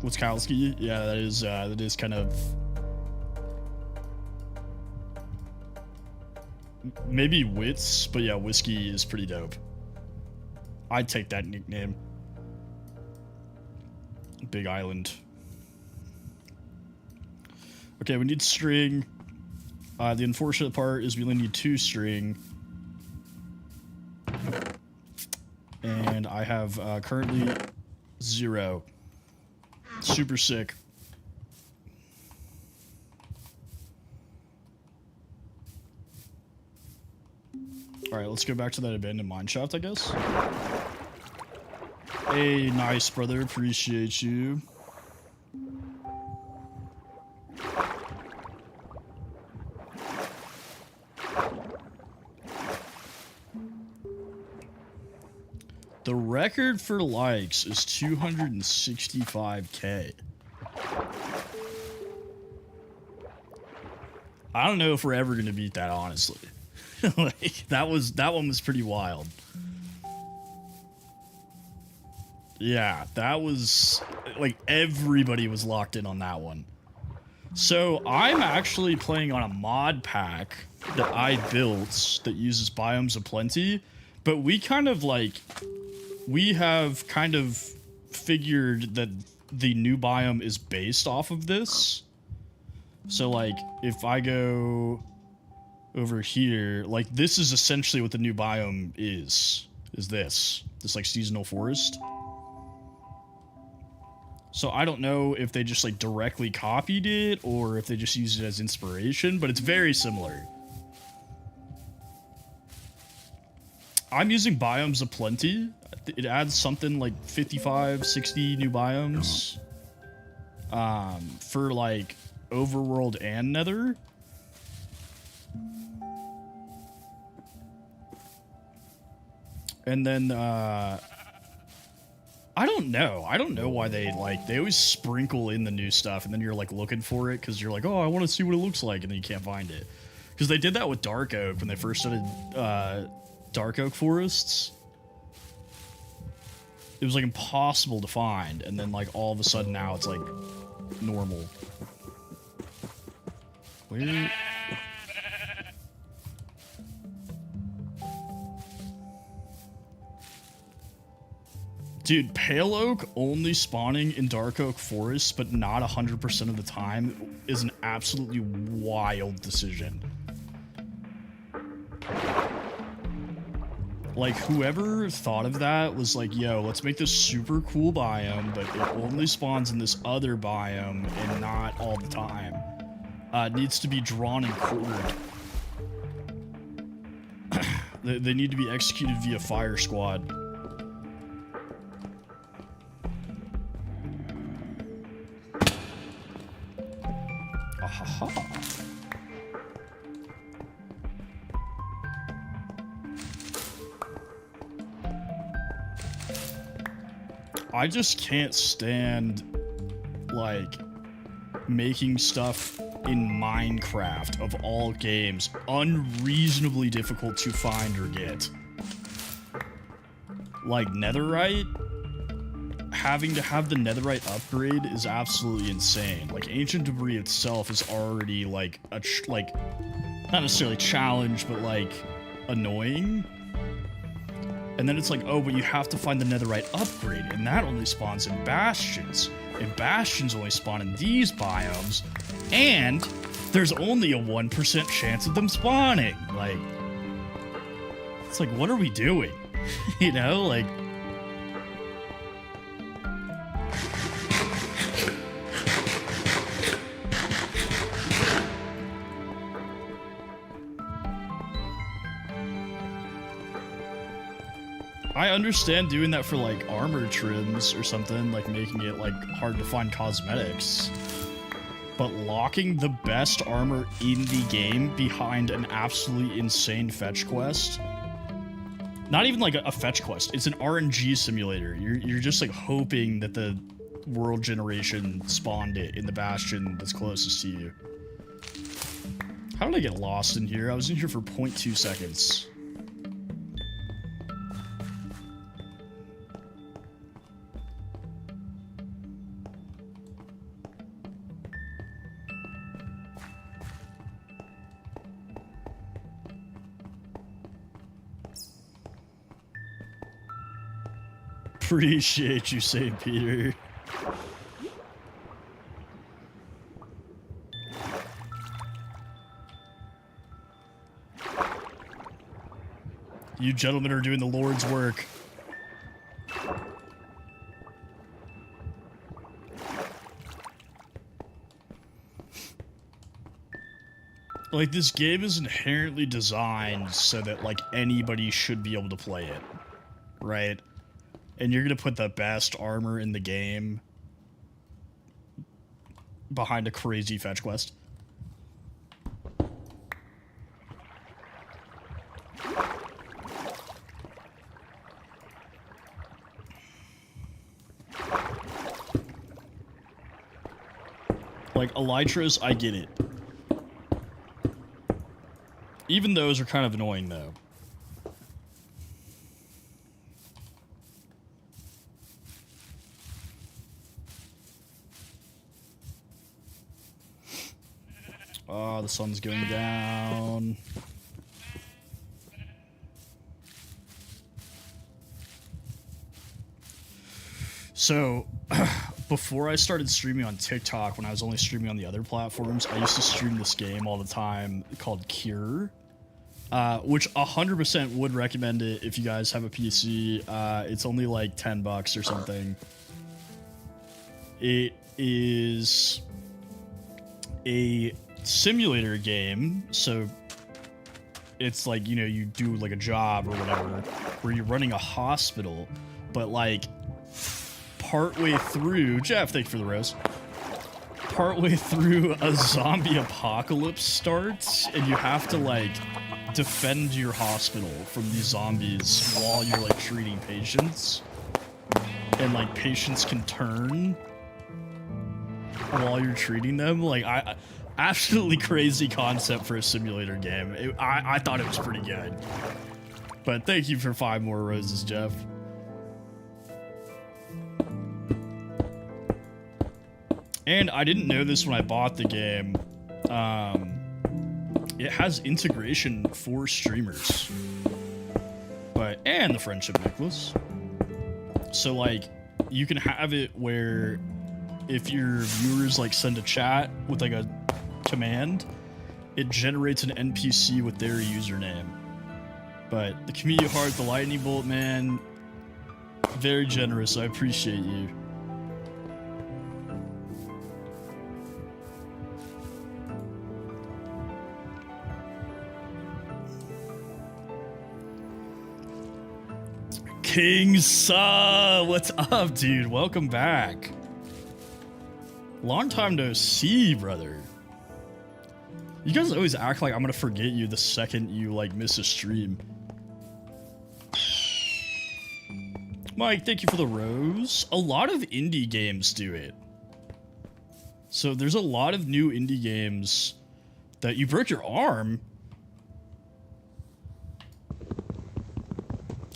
Wiskowski? Yeah, that is kind of... Maybe Wits, but yeah, Whiskey is pretty dope. I'd take that nickname. Big Island. Okay, we need string. The unfortunate part is we only need 2 string. And I have currently 0. Super sick. Alright, let's go back to that abandoned mine shaft, I guess. Hey, nice, brother. Appreciate you. The record for likes is 265K. I don't know if we're ever going to beat that, honestly. Like, that one was pretty wild. Yeah, that was like everybody was locked in on that one. So I'm actually playing on a mod pack that I built that uses Biomes of Plenty, but we have kind of figured that the new biome is based off of this. So like if I go over here, like this is essentially what the new biome is this like seasonal forest. So I don't know if they just like directly copied it or if they just used it as inspiration, but it's very similar. I'm using Biomes of Plenty. It adds something like 55, 60 new biomes for like Overworld and Nether. And then I don't know why they always sprinkle in the new stuff and then you're like looking for it because you're like, oh, I want to see what it looks like, and then you can't find it. Because they did that with Dark Oak when they first started Dark Oak forests. It was like impossible to find, and then like all of a sudden now it's like normal. Where? Dude, Pale Oak only spawning in Dark Oak Forest, but not 100% of the time, is an absolutely wild decision. Like, whoever thought of that was like, yo, let's make this super cool biome, but it only spawns in this other biome and not all the time. It needs to be drawn and quartered. They need to be executed via Fire Squad. Ahaha. I just can't stand, like, making stuff in Minecraft, of all games, unreasonably difficult to find or get. Like, Netherite? Having to have the Netherite upgrade is absolutely insane. Like, Ancient Debris itself is already, like, not necessarily challenge, but, like, annoying. And then it's like, oh, but you have to find the Netherite upgrade, and that only spawns in Bastions. And Bastions only spawn in these biomes, and there's only a 1% chance of them spawning. Like, it's like, what are we doing? You know, like... I understand doing that for like armor trims or something, like making it like hard to find cosmetics. But locking the best armor in the game behind an absolutely insane fetch quest. Not even like a fetch quest, it's an RNG simulator. You're just like hoping that the world generation spawned it in the bastion that's closest to you. How did I get lost in here? I was in here for 0.2 seconds. Appreciate you, St. Peter. You gentlemen are doing the Lord's work. Like, this game is inherently designed so that, like, anybody should be able to play it. Right? And you're gonna put the best armor in the game behind a crazy fetch quest. Like, elytras, I get it. Even those are kind of annoying, though. Oh, the sun's going down. So, before I started streaming on TikTok, when I was only streaming on the other platforms, I used to stream this game all the time called Cure. Which 100% would recommend it if you guys have a PC. It's only like $10 or something. It is a simulator game, so it's like, you know, you do like a job or whatever where you're running a hospital, but like partway through, Jeff, thank you for the rose. Partway through, a zombie apocalypse starts, and you have to like defend your hospital from these zombies while you're like treating patients, and like patients can turn while you're treating them. Like, I absolutely crazy concept for a simulator game. I thought it was pretty good. But thank you for 5 more roses, Jeff. And I didn't know this when I bought the game. It has integration for streamers. And the friendship necklace. So like, you can have it where if your viewers like send a chat with like a command, it generates an NPC with their username. But the community heart, the lightning bolt, man, very generous. I appreciate you. King Sa, what's up, dude? Welcome back. Long time no see, brother. You guys always act like I'm gonna forget you the second you like miss a stream. Mike, thank you for the rose. A lot of indie games do it. So there's a lot of new indie games that you broke your arm.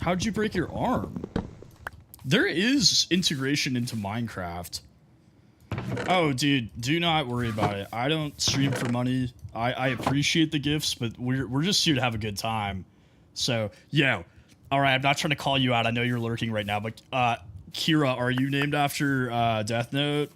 How'd you break your arm? There is integration into Minecraft. Oh, dude, do not worry about it. I don't stream for money. I appreciate the gifts, but we're just here to have a good time. So, yo, all right, I'm not trying to call you out. I know you're lurking right now, but Kira, are you named after Death Note?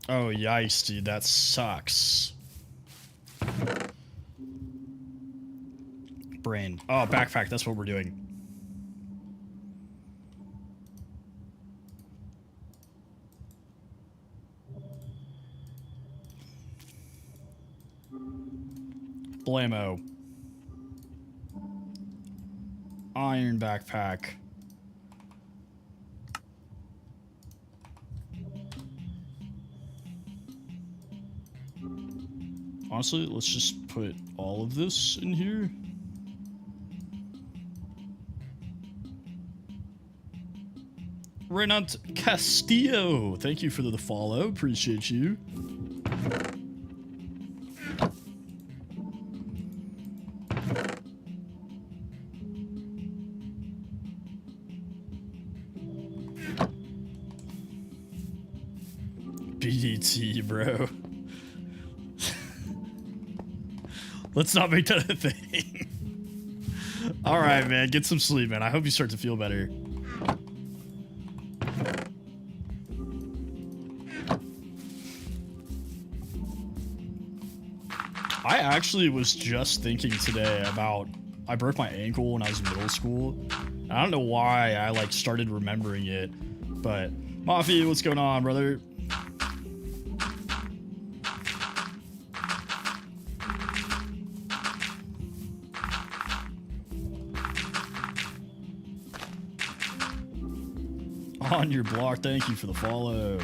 Oh, yikes, dude, that sucks. Brain. Oh, backpack, that's what we're doing. Blammo. Iron backpack. Honestly, let's just put all of this in here. Renat Castillo, thank you for the follow. Appreciate you. BDT, bro. Let's not make that a thing. All right, man. Get some sleep, man. I hope you start to feel better. I actually was just thinking today about, I broke my ankle when I was in middle school. I don't know why I like started remembering it, but Mafi, what's going on, brother? On your block, thank you for the follow.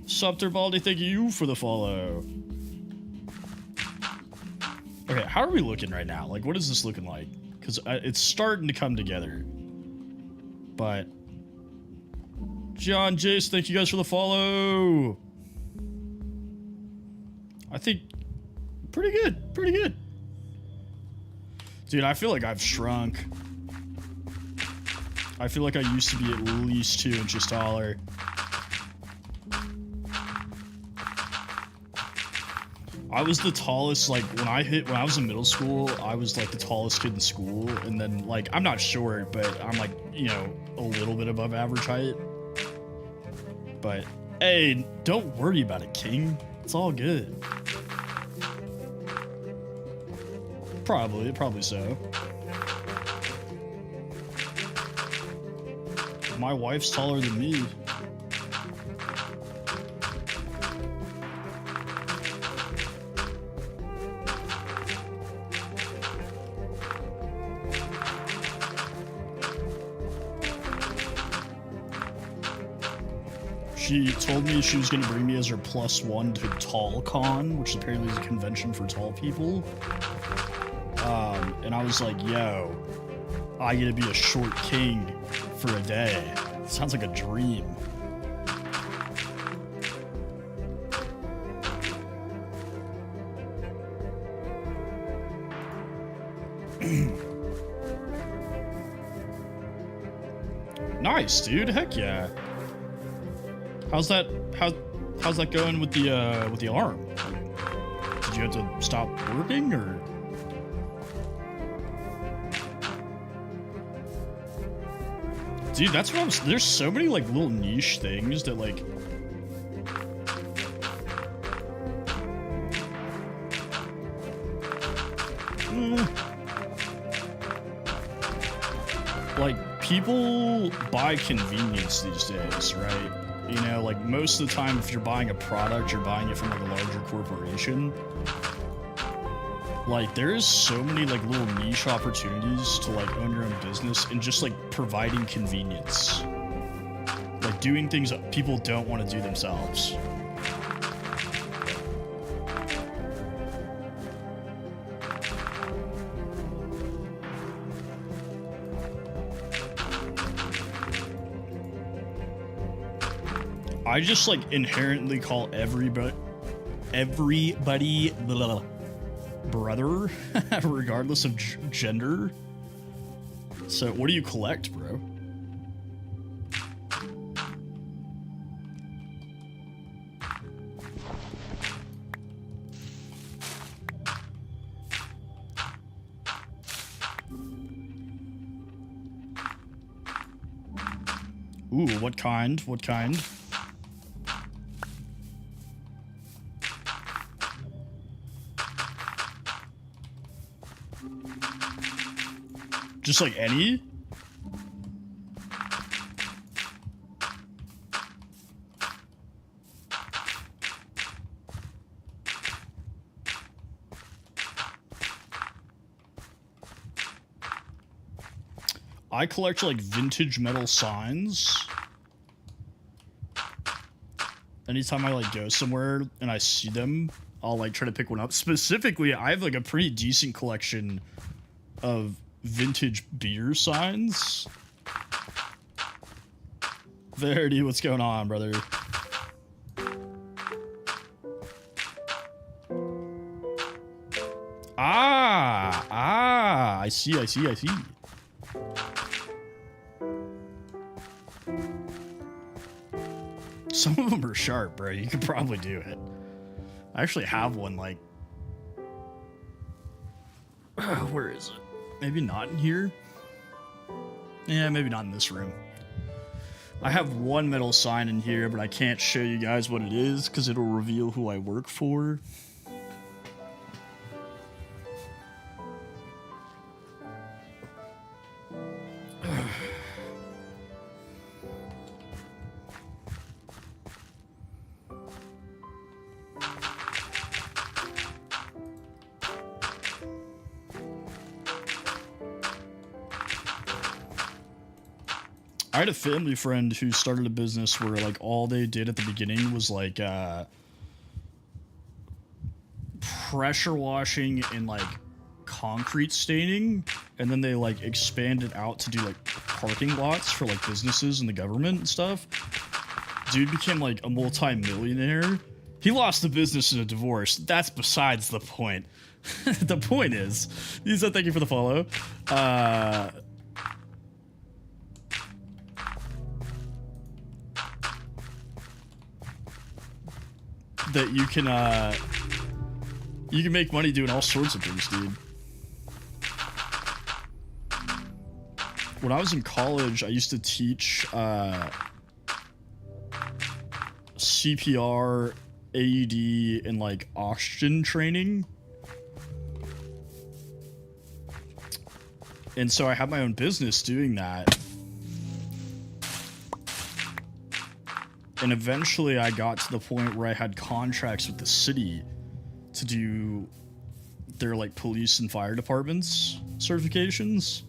Subter Baldy, thank you for the follow. Okay, how are we looking right now? Like, what is this looking like? Because it's starting to come together. But John, Jace, thank you guys for the follow. I think pretty good, pretty good. Dude, I feel like I've shrunk. I feel like I used to be at least 2 inches taller. I was the tallest, like, when I was in middle school, I was, like, the tallest kid in school, and then, like, I'm not short, but I'm, like, you know, a little bit above average height. But, hey, don't worry about it, King. It's all good. Probably so. My wife's taller than me. She told me she was going to bring me as her +1 to TallCon, which apparently is a convention for tall people. And I was like, yo, I get to be a short king for a day. Sounds like a dream. Nice, dude. Heck yeah. How's that going with the arm? Like, did you have to stop working or? Dude, that's what there's so many like little niche things that like like people buy convenience these days, right? You know, like most of the time if you're buying a product, you're buying it from like a larger corporation. Like there's so many like little niche opportunities to like own your own business and just like providing convenience. Like doing things that people don't want to do themselves. I just like inherently call everybody blah, brother, regardless of gender. So what do you collect, bro? Ooh, what kind? What kind? Just like any? I collect like vintage metal signs. Anytime I like go somewhere and I see them, I'll like try to pick one up. Specifically, I have like a pretty decent collection of vintage beer signs. Verity, what's going on, brother? I see. Some of them are sharp, bro. You could probably do it. I actually have one, like... where is it? Maybe not in here? Yeah, maybe not in this room. I have one metal sign in here, but I can't show you guys what it is because it'll reveal who I work for. I had a family friend who started a business where like all they did at the beginning was like pressure washing and like concrete staining, and then they like expanded out to do like parking lots for like businesses and the government and stuff. Dude became like a multi-millionaire. He lost the business in a divorce. That's besides the point. The point is, he said thank you for the follow. That you can make money doing all sorts of things, dude. When I was in college, I used to teach CPR, AED, and like oxygen training. And so I had my own business doing that. And eventually I got to the point where I had contracts with the city to do their like police and fire departments certifications.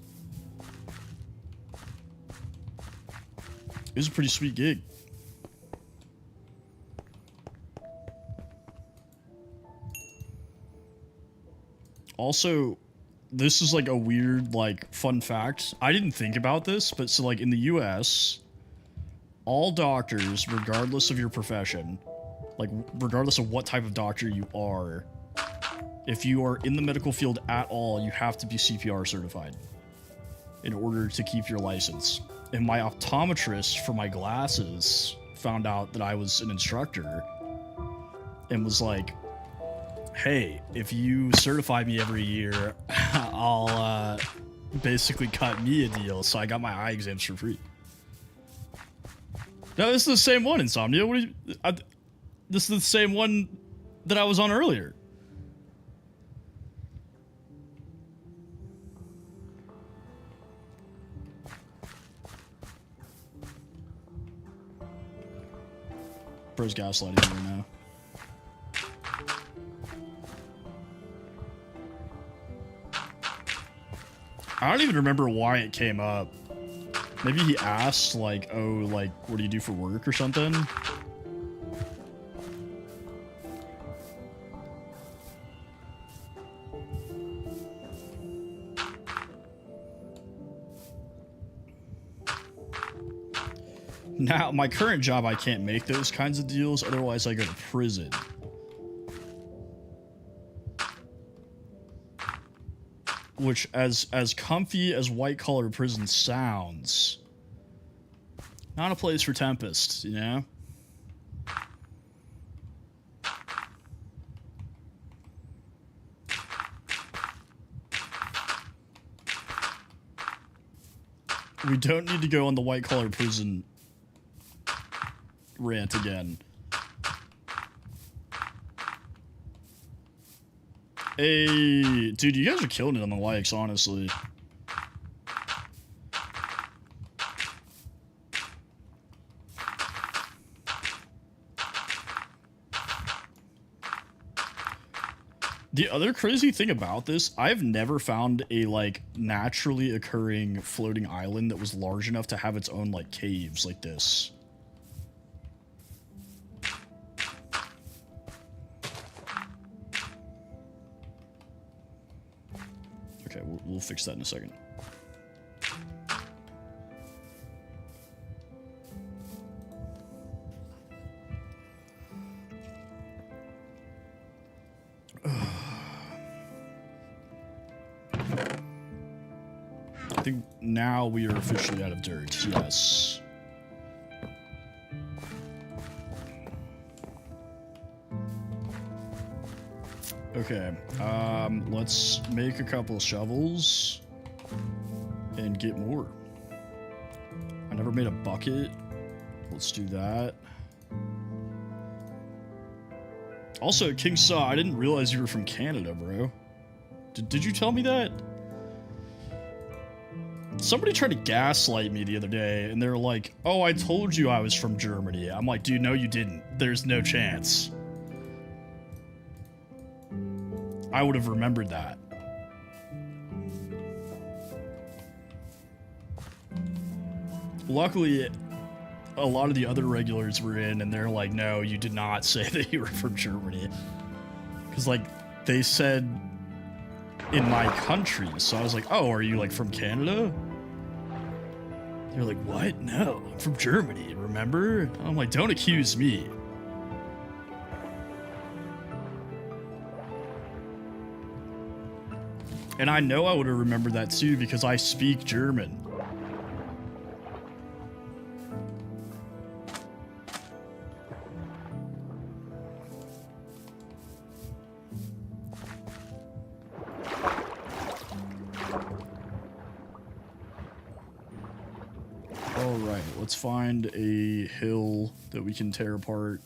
It was a pretty sweet gig. Also, this is like a weird like fun fact. I didn't think about this, but so like in the US, all doctors, regardless of your profession, like regardless of what type of doctor you are, if you are in the medical field at all, you have to be CPR certified in order to keep your license. And my optometrist for my glasses found out that I was an instructor and was like, hey, if you certify me every year, I'll basically cut me a deal. So I got my eye exams for free. No, this is the same one, Insomnia. What are you? This is the same one that I was on earlier. Bro's gaslighting me right now. I don't even remember why it came up. Maybe he asked, like, oh, like, what do you do for work or something? Now, my current job, I can't make those kinds of deals, otherwise I go to prison. Which, as comfy as white-collar prison sounds, not a place for Tempest, you know? We don't need to go on the white-collar prison rant again. Hey, dude, you guys are killing it on the likes, honestly. The other crazy thing about this, I've never found a like naturally occurring floating island that was large enough to have its own like caves like this. Okay, we'll fix that in a second. I think now we are officially out of dirt, yes. Okay, let's make a couple shovels and get more. I never made a bucket. Let's do that. Also, King Saw, I didn't realize you were from Canada, bro. Did you tell me that? Somebody tried to gaslight me the other day, and they were like, oh, I told you I was from Germany. I'm like, dude, no, you didn't. There's no chance. I would have remembered that. Luckily, a lot of the other regulars were in, and they're like, no, you did not say that you were from Germany. Because, like, they said in my country, so I was like, oh, are you, like, from Canada? They're like, what? No, I'm from Germany, remember? I'm like, don't accuse me. And I know I would have remembered that too because I speak German. All right, let's find a hill that we can tear apart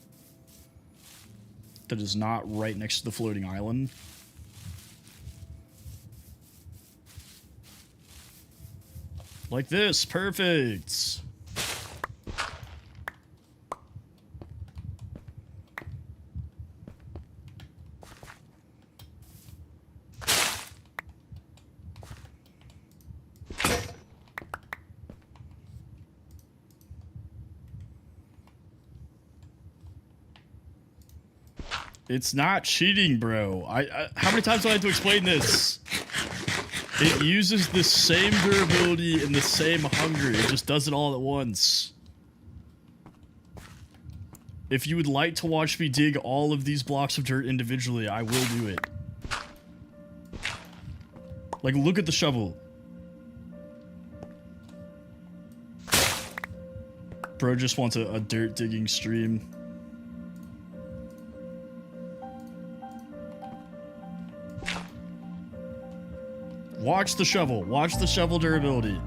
that is not right next to the floating island. Like this, perfect. It's not cheating, bro. How many times do I have to explain this? It uses the same durability and the same hunger. It just does it all at once. If you would like to watch me dig all of these blocks of dirt individually, I will do it. Like, look at the shovel. Bro just wants a dirt digging stream. Watch the shovel. Watch the shovel durability.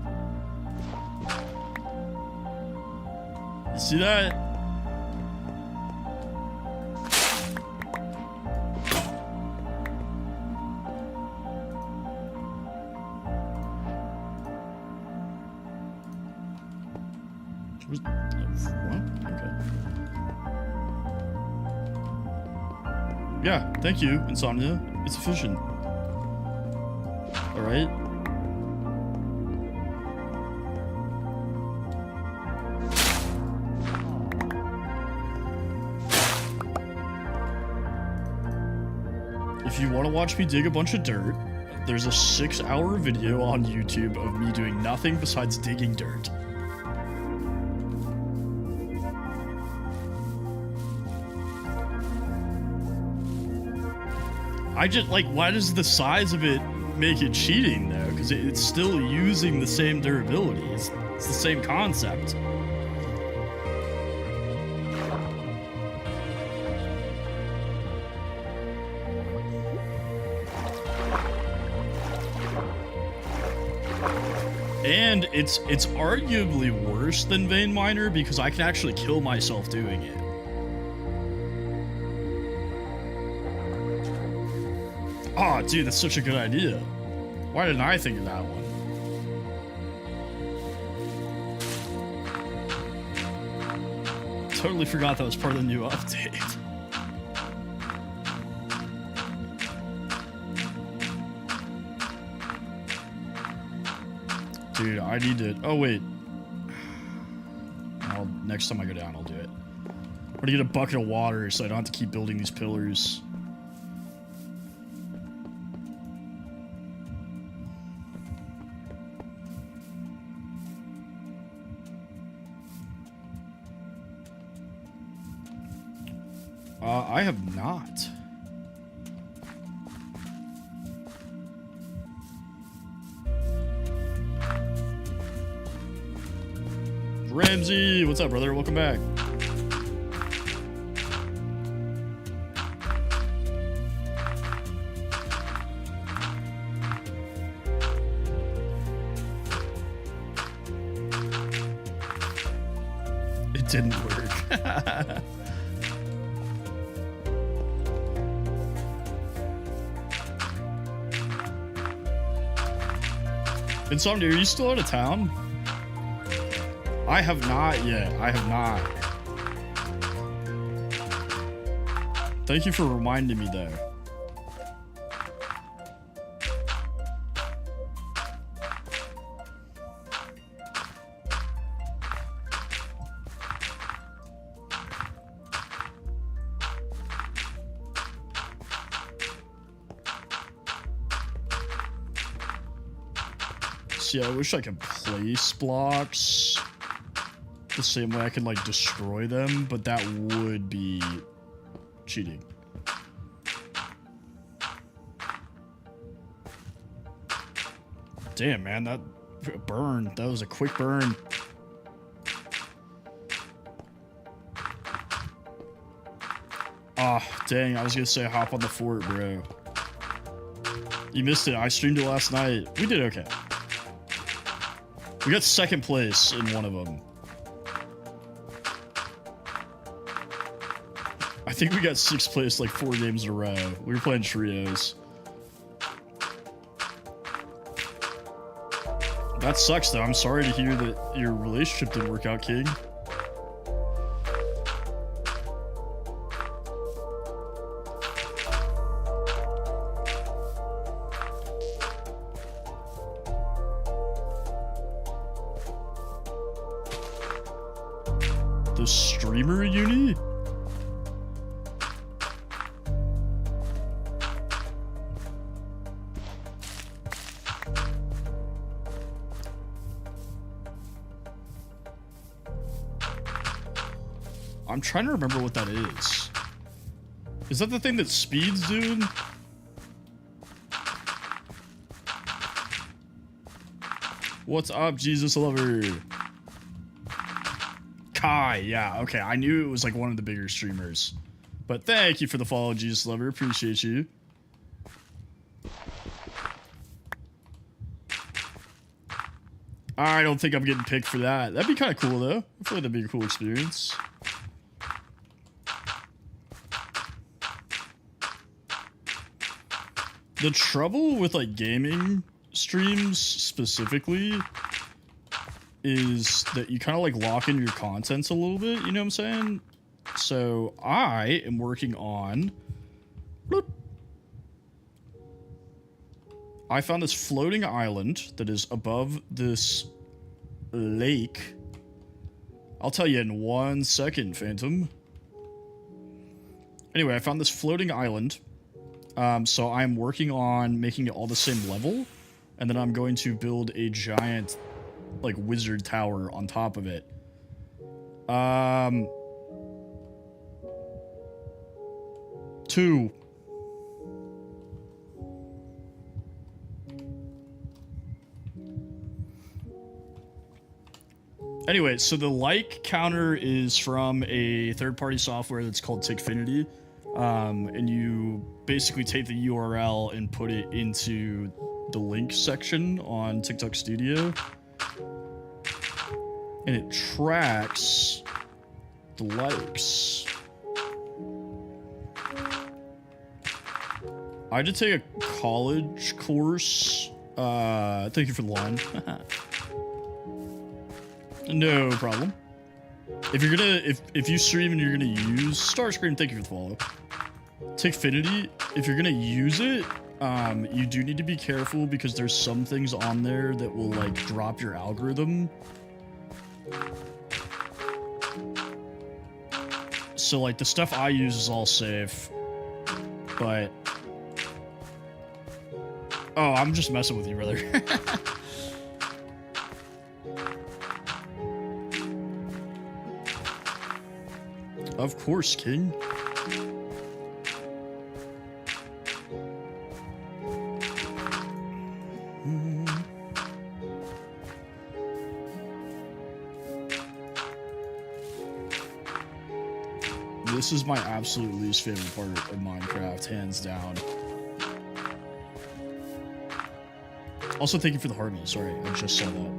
You see that? What? Okay. Yeah, thank you, Insomnia. It's efficient. All right. If you want to watch me dig a bunch of dirt, there's a 6-hour video on YouTube of me doing nothing besides digging dirt. I just, like, why does the size of it make it cheating though? Because it's still using the same durability. It's the same concept. And it's arguably worse than Vein Miner because I can actually kill myself doing it. Oh, dude, that's such a good idea. Why didn't I think of that one? Totally forgot that was part of the new update. Dude, I need to... Oh, wait. Next time I go down, I'll do it. I'm gonna get a bucket of water so I don't have to keep building these pillars. I have not. Ramsey, what's up, brother? Welcome back. It didn't work. Insomnia, are you still out of town? I have not yet. I have not. Thank you for reminding me, though. See, I wish I could place blocks the same way I can, like, destroy them, but that would be cheating. Damn, man, that burn. That was a quick burn. Ah, dang, I was gonna say hop on the fort, bro. You missed it. I streamed it last night. We did okay. We got second place in one of them. I think we got 6th place like 4 games in a row. We were playing trios. That sucks, though. I'm sorry to hear that your relationship didn't work out, King. The streamer uni? I'm trying to remember what that is. Is that the thing that Speed's doing? What's up, Jesus Lover? Kai, yeah, okay. I knew it was like one of the bigger streamers. But thank you for the follow, Jesus Lover. Appreciate you. I don't think I'm getting picked for that. That'd be kind of cool, though. I feel like that'd be a cool experience. The trouble with, like, gaming streams specifically is that you kind of, like, lock in your contents a little bit, you know what I'm saying? So I am working on... Bloop. I found this floating island that is above this lake. I'll tell you in 1 second, Phantom. Anyway, I found this floating island. So I'm working on making it all the same level. And then I'm going to build a giant, like, wizard tower on top of it. Two. Anyway, so the like counter is from a third-party software that's called Tickfinity. And you basically take the URL and put it into the link section on TikTok Studio. And it tracks the likes. I did take a college course. Thank you for the line. No problem. If you're gonna, if you stream and you're gonna use Starscream, thank you for the follow. Tickfinity, if you're gonna use it, you do need to be careful because there's some things on there that will like drop your algorithm. So like the stuff I use is all safe, but oh, I'm just messing with you, brother. Of course, King. This is my absolute least favorite part of Minecraft, hands down. Also, thank you for the Harvey. Sorry, I just saw that.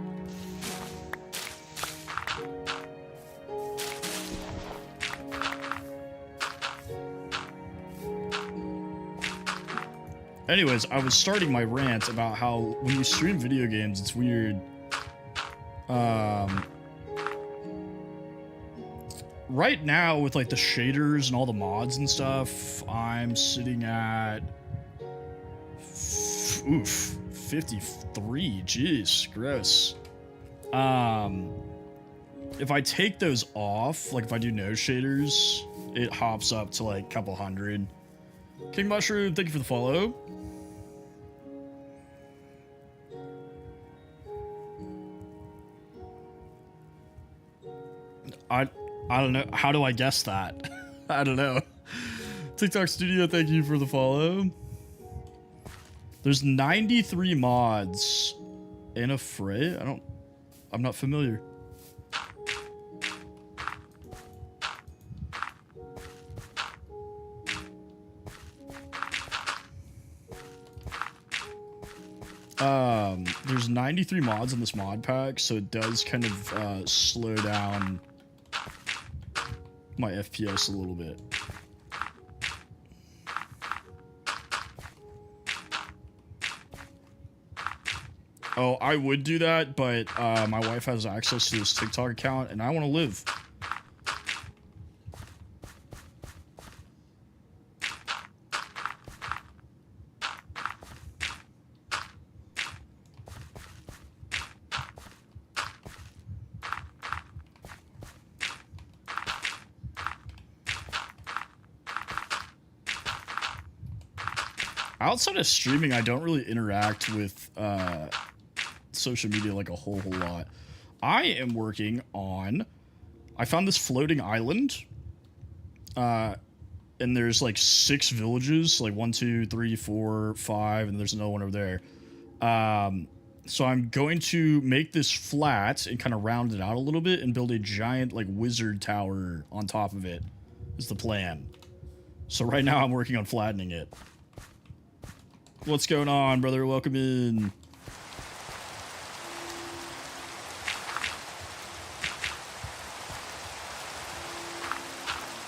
Anyways, I was starting my rant about how when you stream video games, it's weird. Right now, with like the shaders and all the mods and stuff, I'm sitting at 53. Jeez, gross. If I take those off, like if I do no shaders, it hops up to like a couple hundred. King Mushroom, thank you for the follow. I don't know. How do I guess that? I don't know. TikTok Studio, thank you for the follow. There's 93 mods in a fray. I'm not familiar. There's 93 mods in this mod pack, so it does kind of slow down my FPS a little bit. Oh, I would do that, but my wife has access to this TikTok account, and I want to live. Outside of streaming, I don't really interact with social media like a whole lot. I am working on... I found this floating island. And there's like 6 villages. Like 1, 2, 3, 4, 5, and there's another one over there. So I'm going to make this flat and kind of round it out a little bit and build a giant like wizard tower on top of it. Is the plan. So right now I'm working on flattening it. What's going on, brother? Welcome in.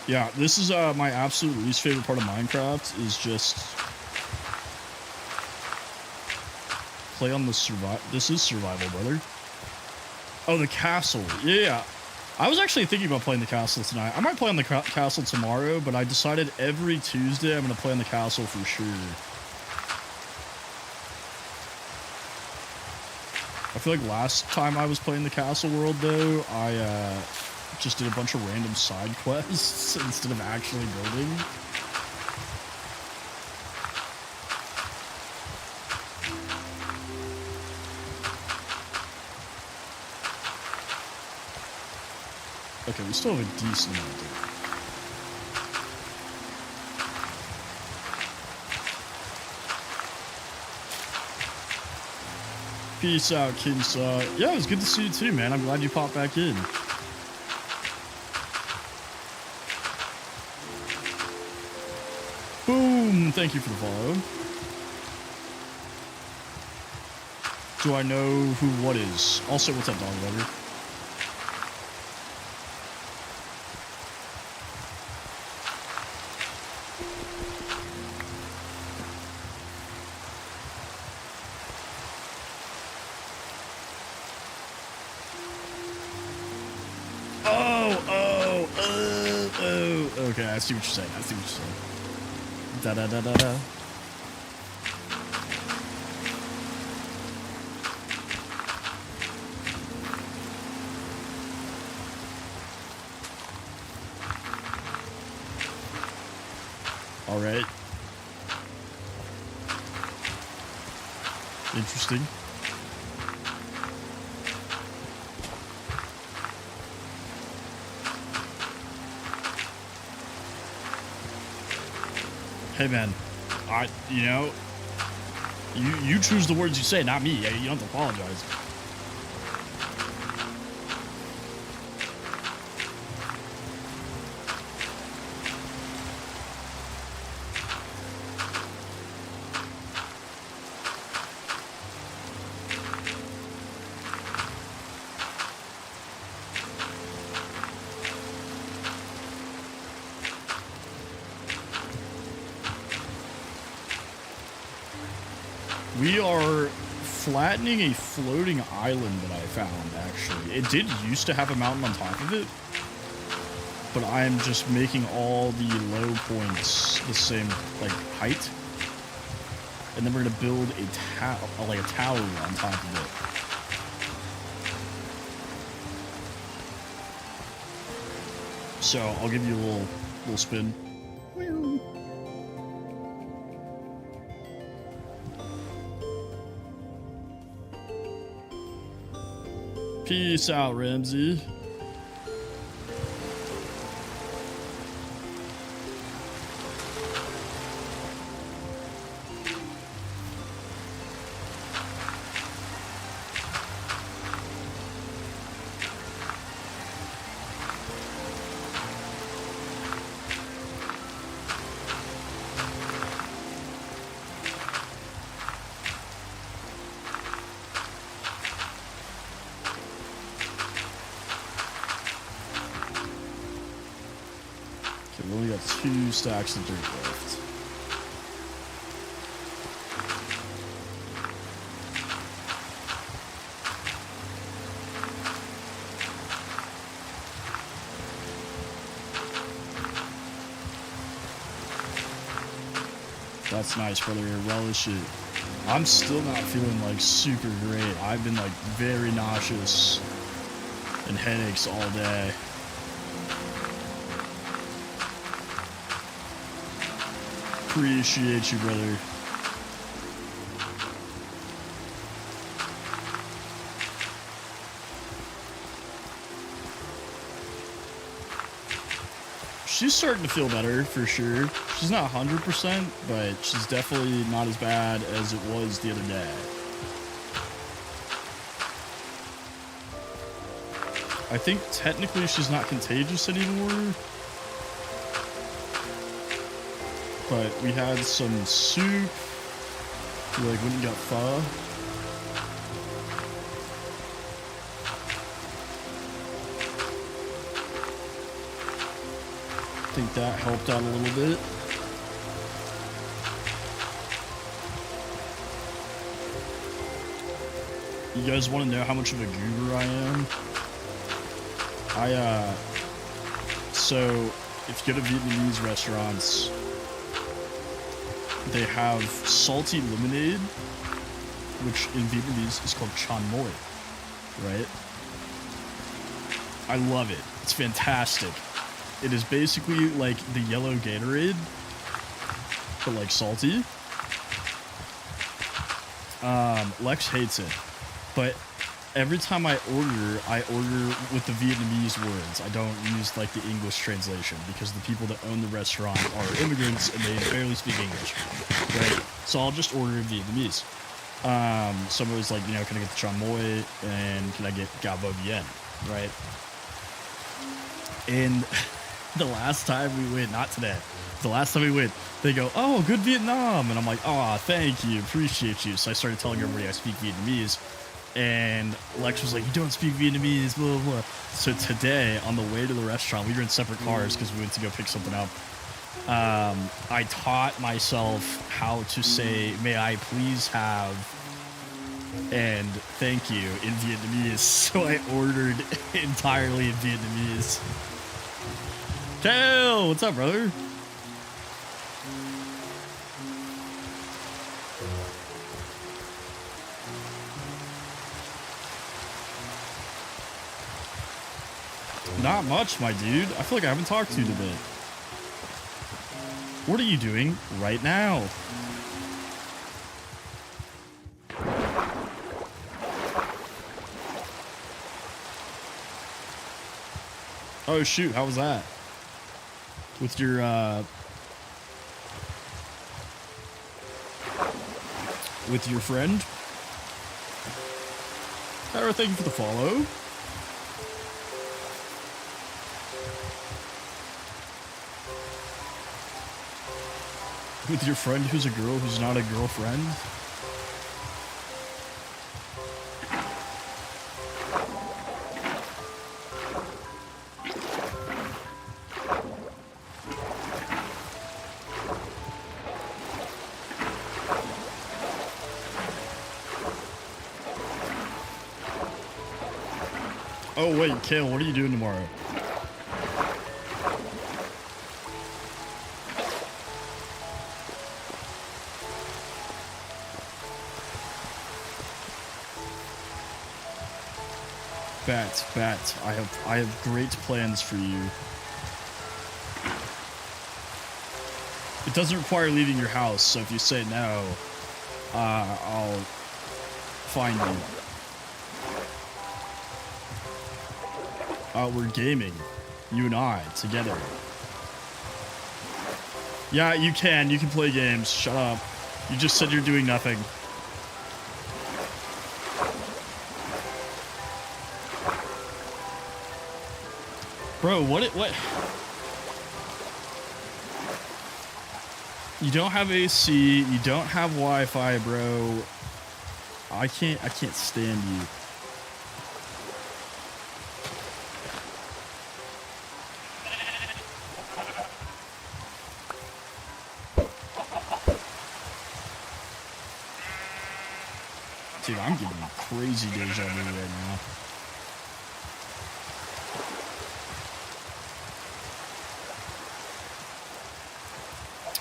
Yeah, this is my absolute least favorite part of Minecraft is just play on the survival. This is survival, brother. Oh, the castle. Yeah. I was actually thinking about playing the castle tonight. I might play on the castle tomorrow, but I decided every Tuesday I'm going to play on the castle for sure. I feel like last time I was playing the castle world, though, I just did a bunch of random side quests instead of actually building. Okay, we still have a decent amount to do. Peace out, Kinsa. Yeah, it was good to see you too, man. I'm glad you popped back in. Boom! Thank you for the follow. Do I know who what is? Also, what's up, dog lover? Okay, I see what you're saying. I see what you're saying. Da da da da da. All right. Interesting. Hey man, you know, you choose the words you say, not me. You don't have to apologize. We are flattening a floating island that I found, actually. It did used to have a mountain on top of it, but I am just making all the low points the same, like, height. And then we're gonna build a tower on top of it. So I'll give you a little spin. Peace out, Ramsey. We only got 2 stacks of dirt left. That's nice, brother. Relish it. I'm still not feeling like super great. I've been like very nauseous and headaches all day. Appreciate you, brother. She's starting to feel better for sure. She's not 100%, but she's definitely not as bad as it was the other day. I think technically she's not contagious anymore. But we had some soup. We like went and got pho. I think that helped out a little bit. You guys want to know how much of a goober I am? So if you go to Vietnamese restaurants, they have salty lemonade, which in Vietnamese is called Chan Moi, right? I love it. It's fantastic. It is basically like the yellow Gatorade, but like salty. Lex hates it, but every time I order with the Vietnamese words. I don't use like the English translation because the people that own the restaurant are immigrants and they barely speak English, right? So I'll just order in Vietnamese. Somebody's like, you know, can I get the Chan Moi and can I get Gà Vo Bien, right? And the last time we went, not today, the last time we went, they go, oh, good Vietnam. And I'm like, oh, thank you, appreciate you. So I started telling everybody I speak Vietnamese. And Lex was like, you don't speak Vietnamese, blah, blah, blah. So today, on the way to the restaurant, we were in separate cars because we went to go pick something up. I taught myself how to say, may I please have, and thank you in Vietnamese. So I ordered entirely in Vietnamese. Kale, what's up, brother? Not much, my dude. I feel like I haven't talked to you today. What are you doing right now? Oh shoot, how was that? With your friend? Tyra, thank you for the follow. With your friend who's a girl who's not a girlfriend? Oh wait, Kale, what are you doing tomorrow? Bet. I have great plans for you. It doesn't require leaving your house, so if you say no, I'll find you. We're gaming. You and I, together. Yeah, you can. You can play games. Shut up. You just said you're doing nothing. Bro, what? You don't have AC. You don't have Wi-Fi, bro. I can't stand you. Dude, I'm getting crazy deja vu right now.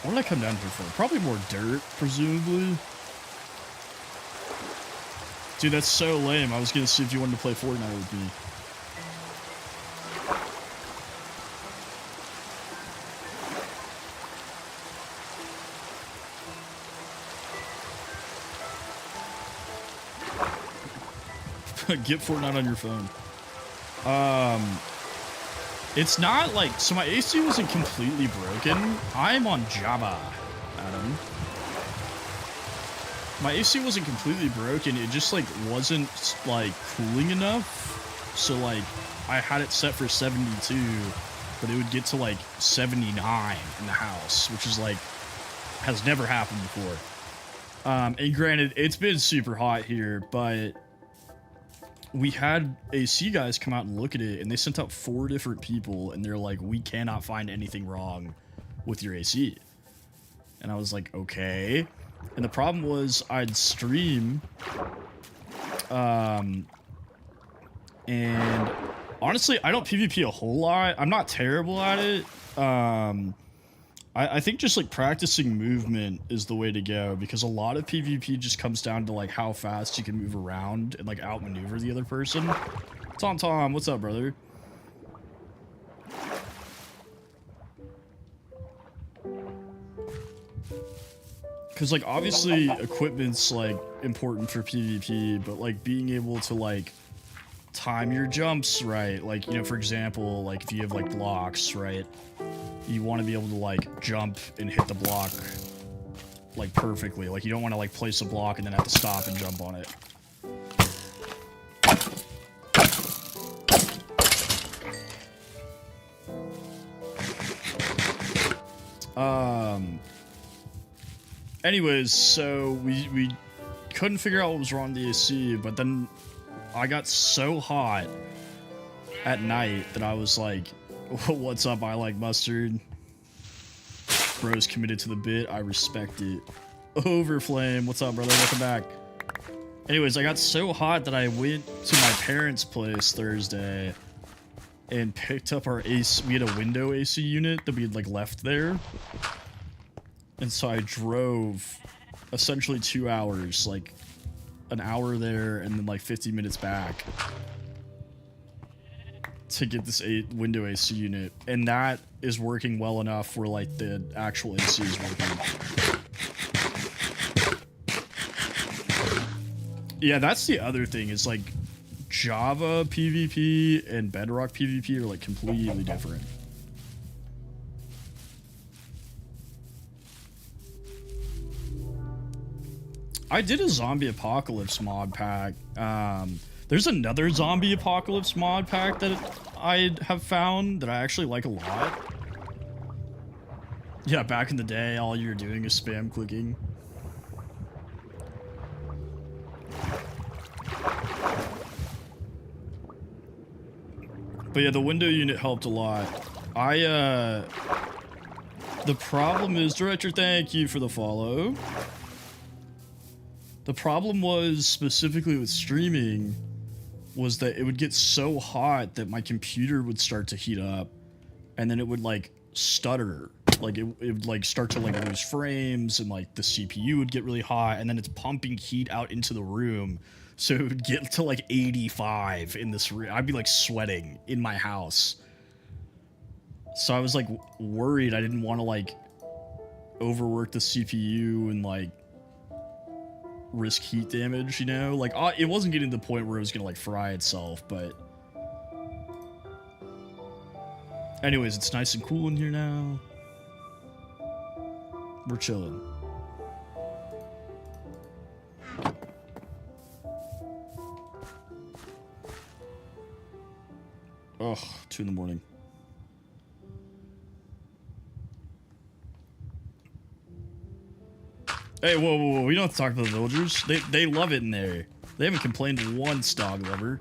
What did I come down here for? Probably more dirt, presumably. Dude, that's so lame. I was gonna see if you wanted to play Fortnite with me. Get Fortnite on your phone. It's not like, so my AC wasn't completely broken. I'm on Java, Adam. My AC wasn't completely broken. It just like wasn't like cooling enough. So like I had it set for 72, but it would get to like 79 in the house, which is like, has never happened before. And granted, it's been super hot here, but we had AC guys come out and look at it, and they sent out 4 different people, and they're like, we cannot find anything wrong with your AC. And I was like, okay. And the problem was I'd stream, and honestly, I don't PvP a whole lot. I'm not terrible at it. I think just like practicing movement is the way to go, because a lot of PvP just comes down to like how fast you can move around and like outmaneuver the other person. Tom, what's up, brother? Because like obviously equipment's like important for PvP, but like being able to like time your jumps right, like, you know, for example, like if you have like blocks, right, you want to be able to like jump and hit the block like perfectly. Like you don't want to like place a block and then have to stop and jump on it. Anyways, so we couldn't figure out what was wrong with the AC, but then I got so hot at night that I was like, what's up, I like mustard? Bro's committed to the bit, I respect it. Overflame, what's up, brother? Welcome back. Anyways, I got so hot that I went to my parents' place Thursday and picked up our AC. We had a window AC unit that we had like left there. And so I drove essentially 2 hours, like an hour there and then like 50 minutes back to get this window AC unit. And that is working well enough where like the actual NC is working. Yeah, that's the other thing is like Java PvP and Bedrock PvP are like completely different. I did a zombie apocalypse mod pack. There's another zombie apocalypse mod pack that I have found that I actually like a lot. Yeah, back in the day, all you're doing is spam clicking. But yeah, the window unit helped a lot. The problem is, Director, thank you for the follow. The problem was, specifically with streaming, was that it would get so hot that my computer would start to heat up, and then it would, like, stutter. Like, it would, like, start to, like, lose frames, and, like, the CPU would get really hot, and then it's pumping heat out into the room, so it would get to, like, 85 in this room. I'd be, like, sweating in my house. So I was, like, worried I didn't want to, like, overwork the CPU and, like, risk heat damage, you know? Like, it wasn't getting to the point where it was gonna, like, fry itself, but... Anyways, it's nice and cool in here now. We're chilling. Ugh, 2 in the morning. Hey, whoa, whoa, whoa, we don't have to talk about the villagers. They love it in there. They haven't complained once, dog lover.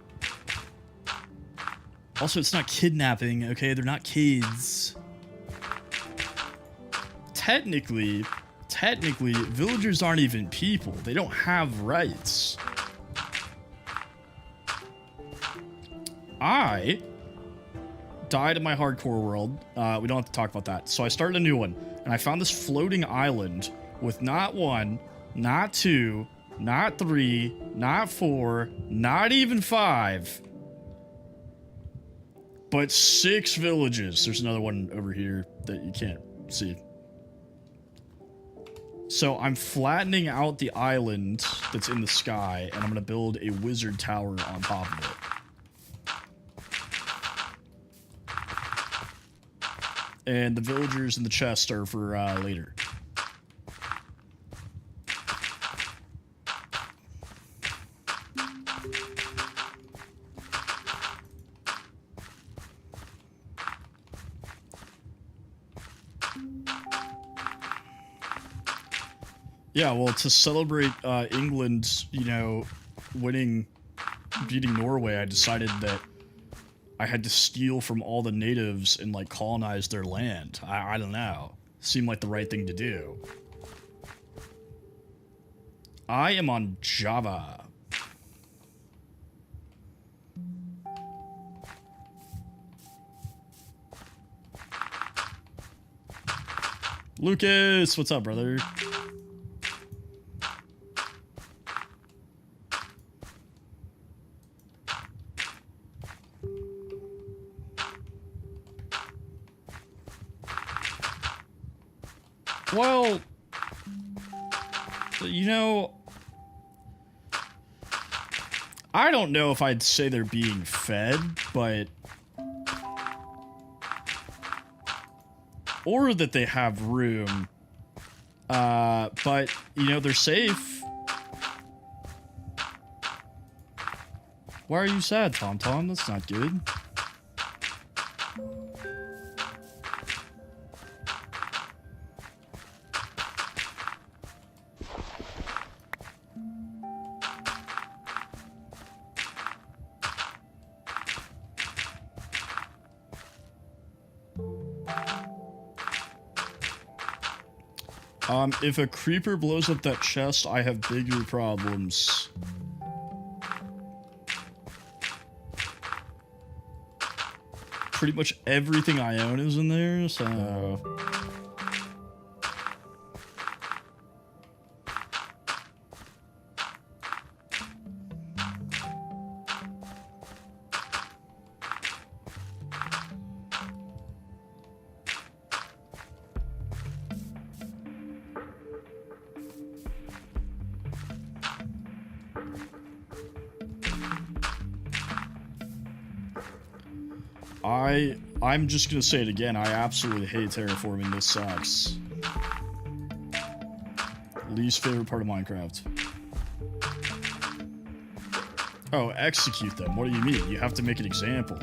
Also, it's not kidnapping, okay? They're not kids. Technically, villagers aren't even people. They don't have rights. I died in my hardcore world. We don't have to talk about that. So I started a new one, and I found this floating island with not 1, not 2, not 3, not 4, not even 5, but 6 villages. There's another one over here that you can't see. So I'm flattening out the island that's in the sky, and I'm gonna build a wizard tower on top of it. And the villagers in the chest are for later. Yeah, well, to celebrate England, you know, beating Norway, I decided that I had to steal from all the natives and, like, colonize their land. I don't know. Seemed like the right thing to do. I am on Java. Lucas, what's up, brother? Well, you know, I don't know if I'd say they're being fed, but... Or that they have room. But, you know, they're safe. Why are you sad, TomTom? That's not good. If a creeper blows up that chest, I have bigger problems. Pretty much everything I own is in there, so... I'm just gonna say it again. I absolutely hate terraforming. This sucks. Least favorite part of Minecraft. Oh, execute them. What do you mean? You have to make an example.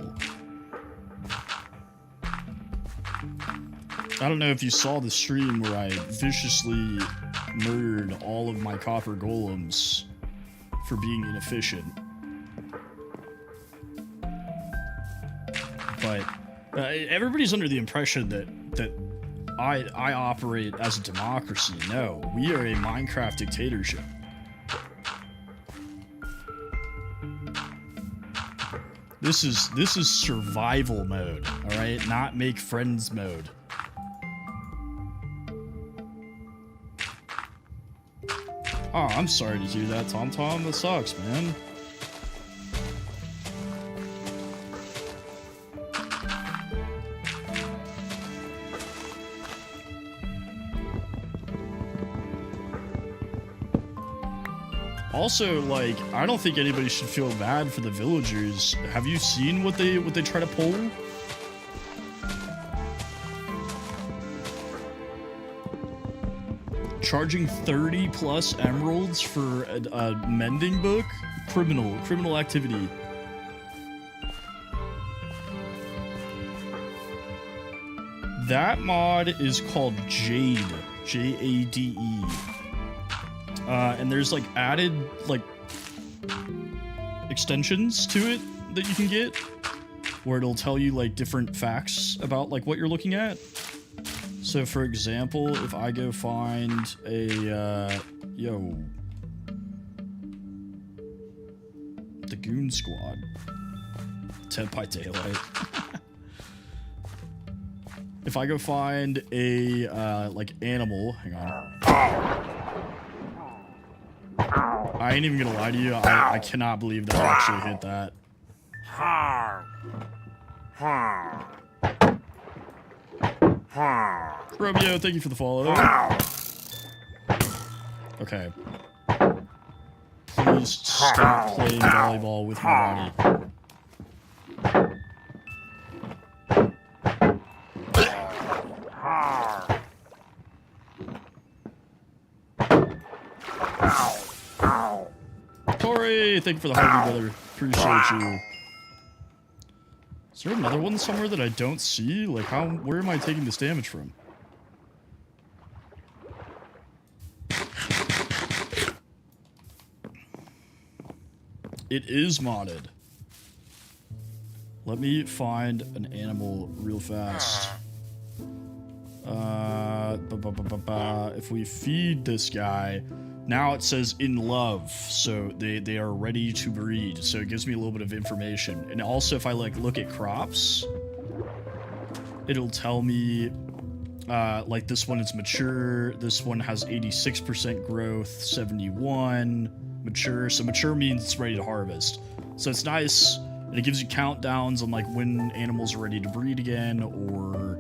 I don't know if you saw the stream where I viciously murdered all of my copper golems for being inefficient. But everybody's under the impression that I operate as a democracy. No, we are a Minecraft dictatorship. This is survival mode, all right? Not make friends mode. Oh, I'm sorry to hear that, TomTom. That sucks, man. Also, like, I don't think anybody should feel bad for the villagers. Have you seen what they try to pull? Charging 30 plus emeralds for a mending book? Criminal activity. That mod is called Jade. J-A-D-E. And there's like added like extensions to it that you can get where it'll tell you like different facts about like what you're looking at. So for example, if I go find a the Goon Squad, Dead by Daylight. If I go find a like animal, hang on. I ain't even gonna lie to you, I cannot believe that I actually hit that. Romeo, thank you for the follow. Okay. Please stop playing volleyball with my body. Tori, thank you for the heart, brother. Appreciate you. Is there another one somewhere that I don't see? Like, where am I taking this damage from? It is modded. Let me find an animal real fast. If we feed this guy, now it says in love, so they are ready to breed. So it gives me a little bit of information. And also, if I like look at crops, it'll tell me like this one is mature. This one has 86% growth, 71 mature. So mature means it's ready to harvest. So it's nice, and it gives you countdowns on like when animals are ready to breed again, or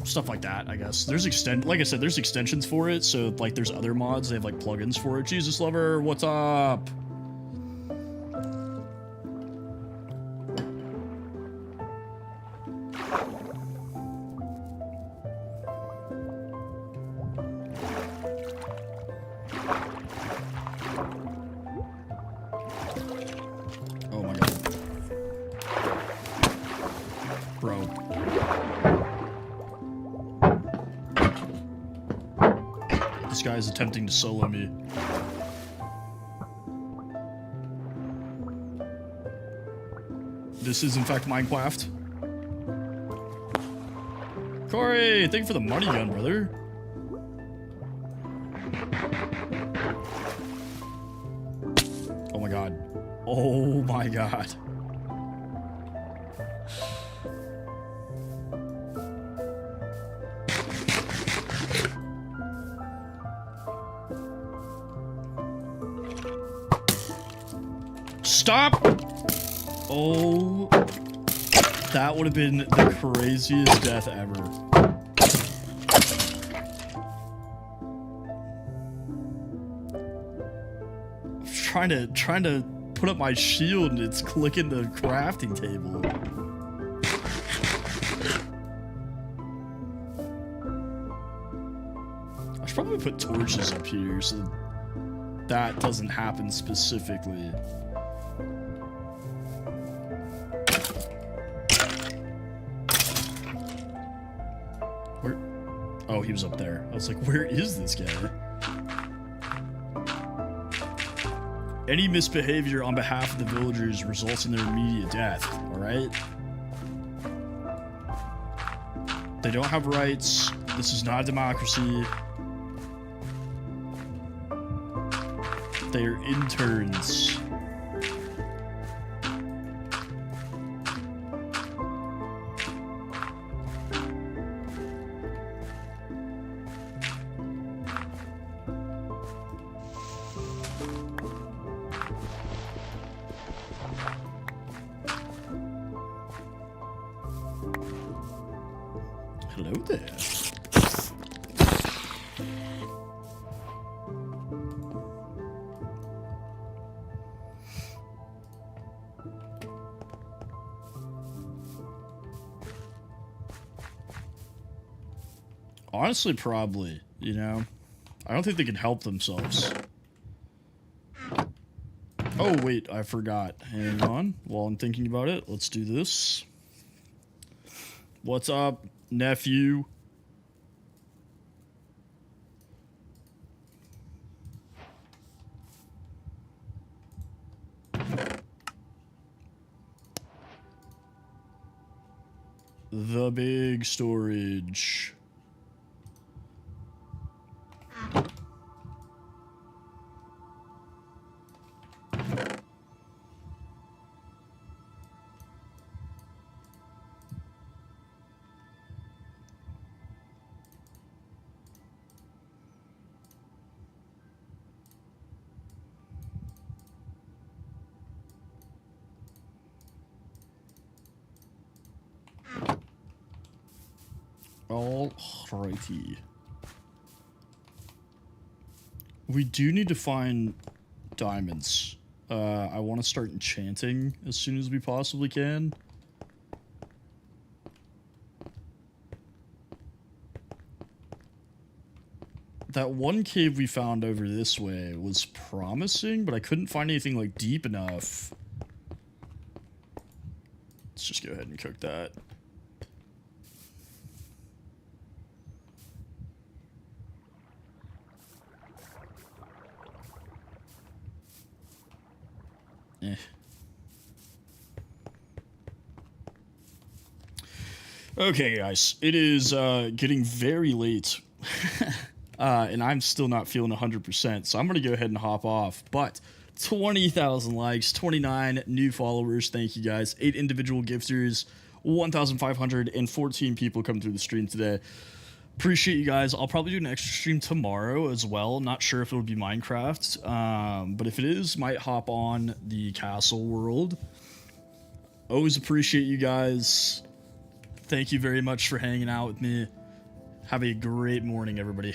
stuff like that, I guess. There's like I said, there's extensions for it, so like there's other mods, they have like plugins for it. Jesus Lover, what's up? Oh my god. Bro. This guy is attempting to solo me. This is in fact Minecraft. Corey, thank you for the money gun, brother. Oh my god. Oh my god. Stop! Oh, that would have been the craziest death ever. trying to put up my shield and it's clicking the crafting table. I should probably put torches up here so that doesn't happen specifically. Where? Oh, he was up there. I was like, where is this guy? Any misbehavior on behalf of the villagers results in their immediate death, alright? They don't have rights. This is not a democracy. They are interns. Hello there. Honestly, probably, you know. I don't think they can help themselves. Oh, wait, I forgot. Hang on. While I'm thinking about it, let's do this. What's up, nephew? The big storage. Alrighty. We do need to find diamonds. I want to start enchanting as soon as we possibly can. That one cave we found over this way was promising, but I couldn't find anything like deep enough. Let's just go ahead and cook that. Okay, guys, it is getting very late, and I'm still not feeling 100%, so I'm going to go ahead and hop off, but 20,000 likes, 29 new followers, thank you guys, 8 individual gifters, 1,514 people come through the stream today. Appreciate you guys. I'll probably do an extra stream tomorrow as well. Not sure if it'll be Minecraft, but if it is, might hop on the castle world. Always appreciate you guys. Thank you very much for hanging out with me. Have a great morning, everybody.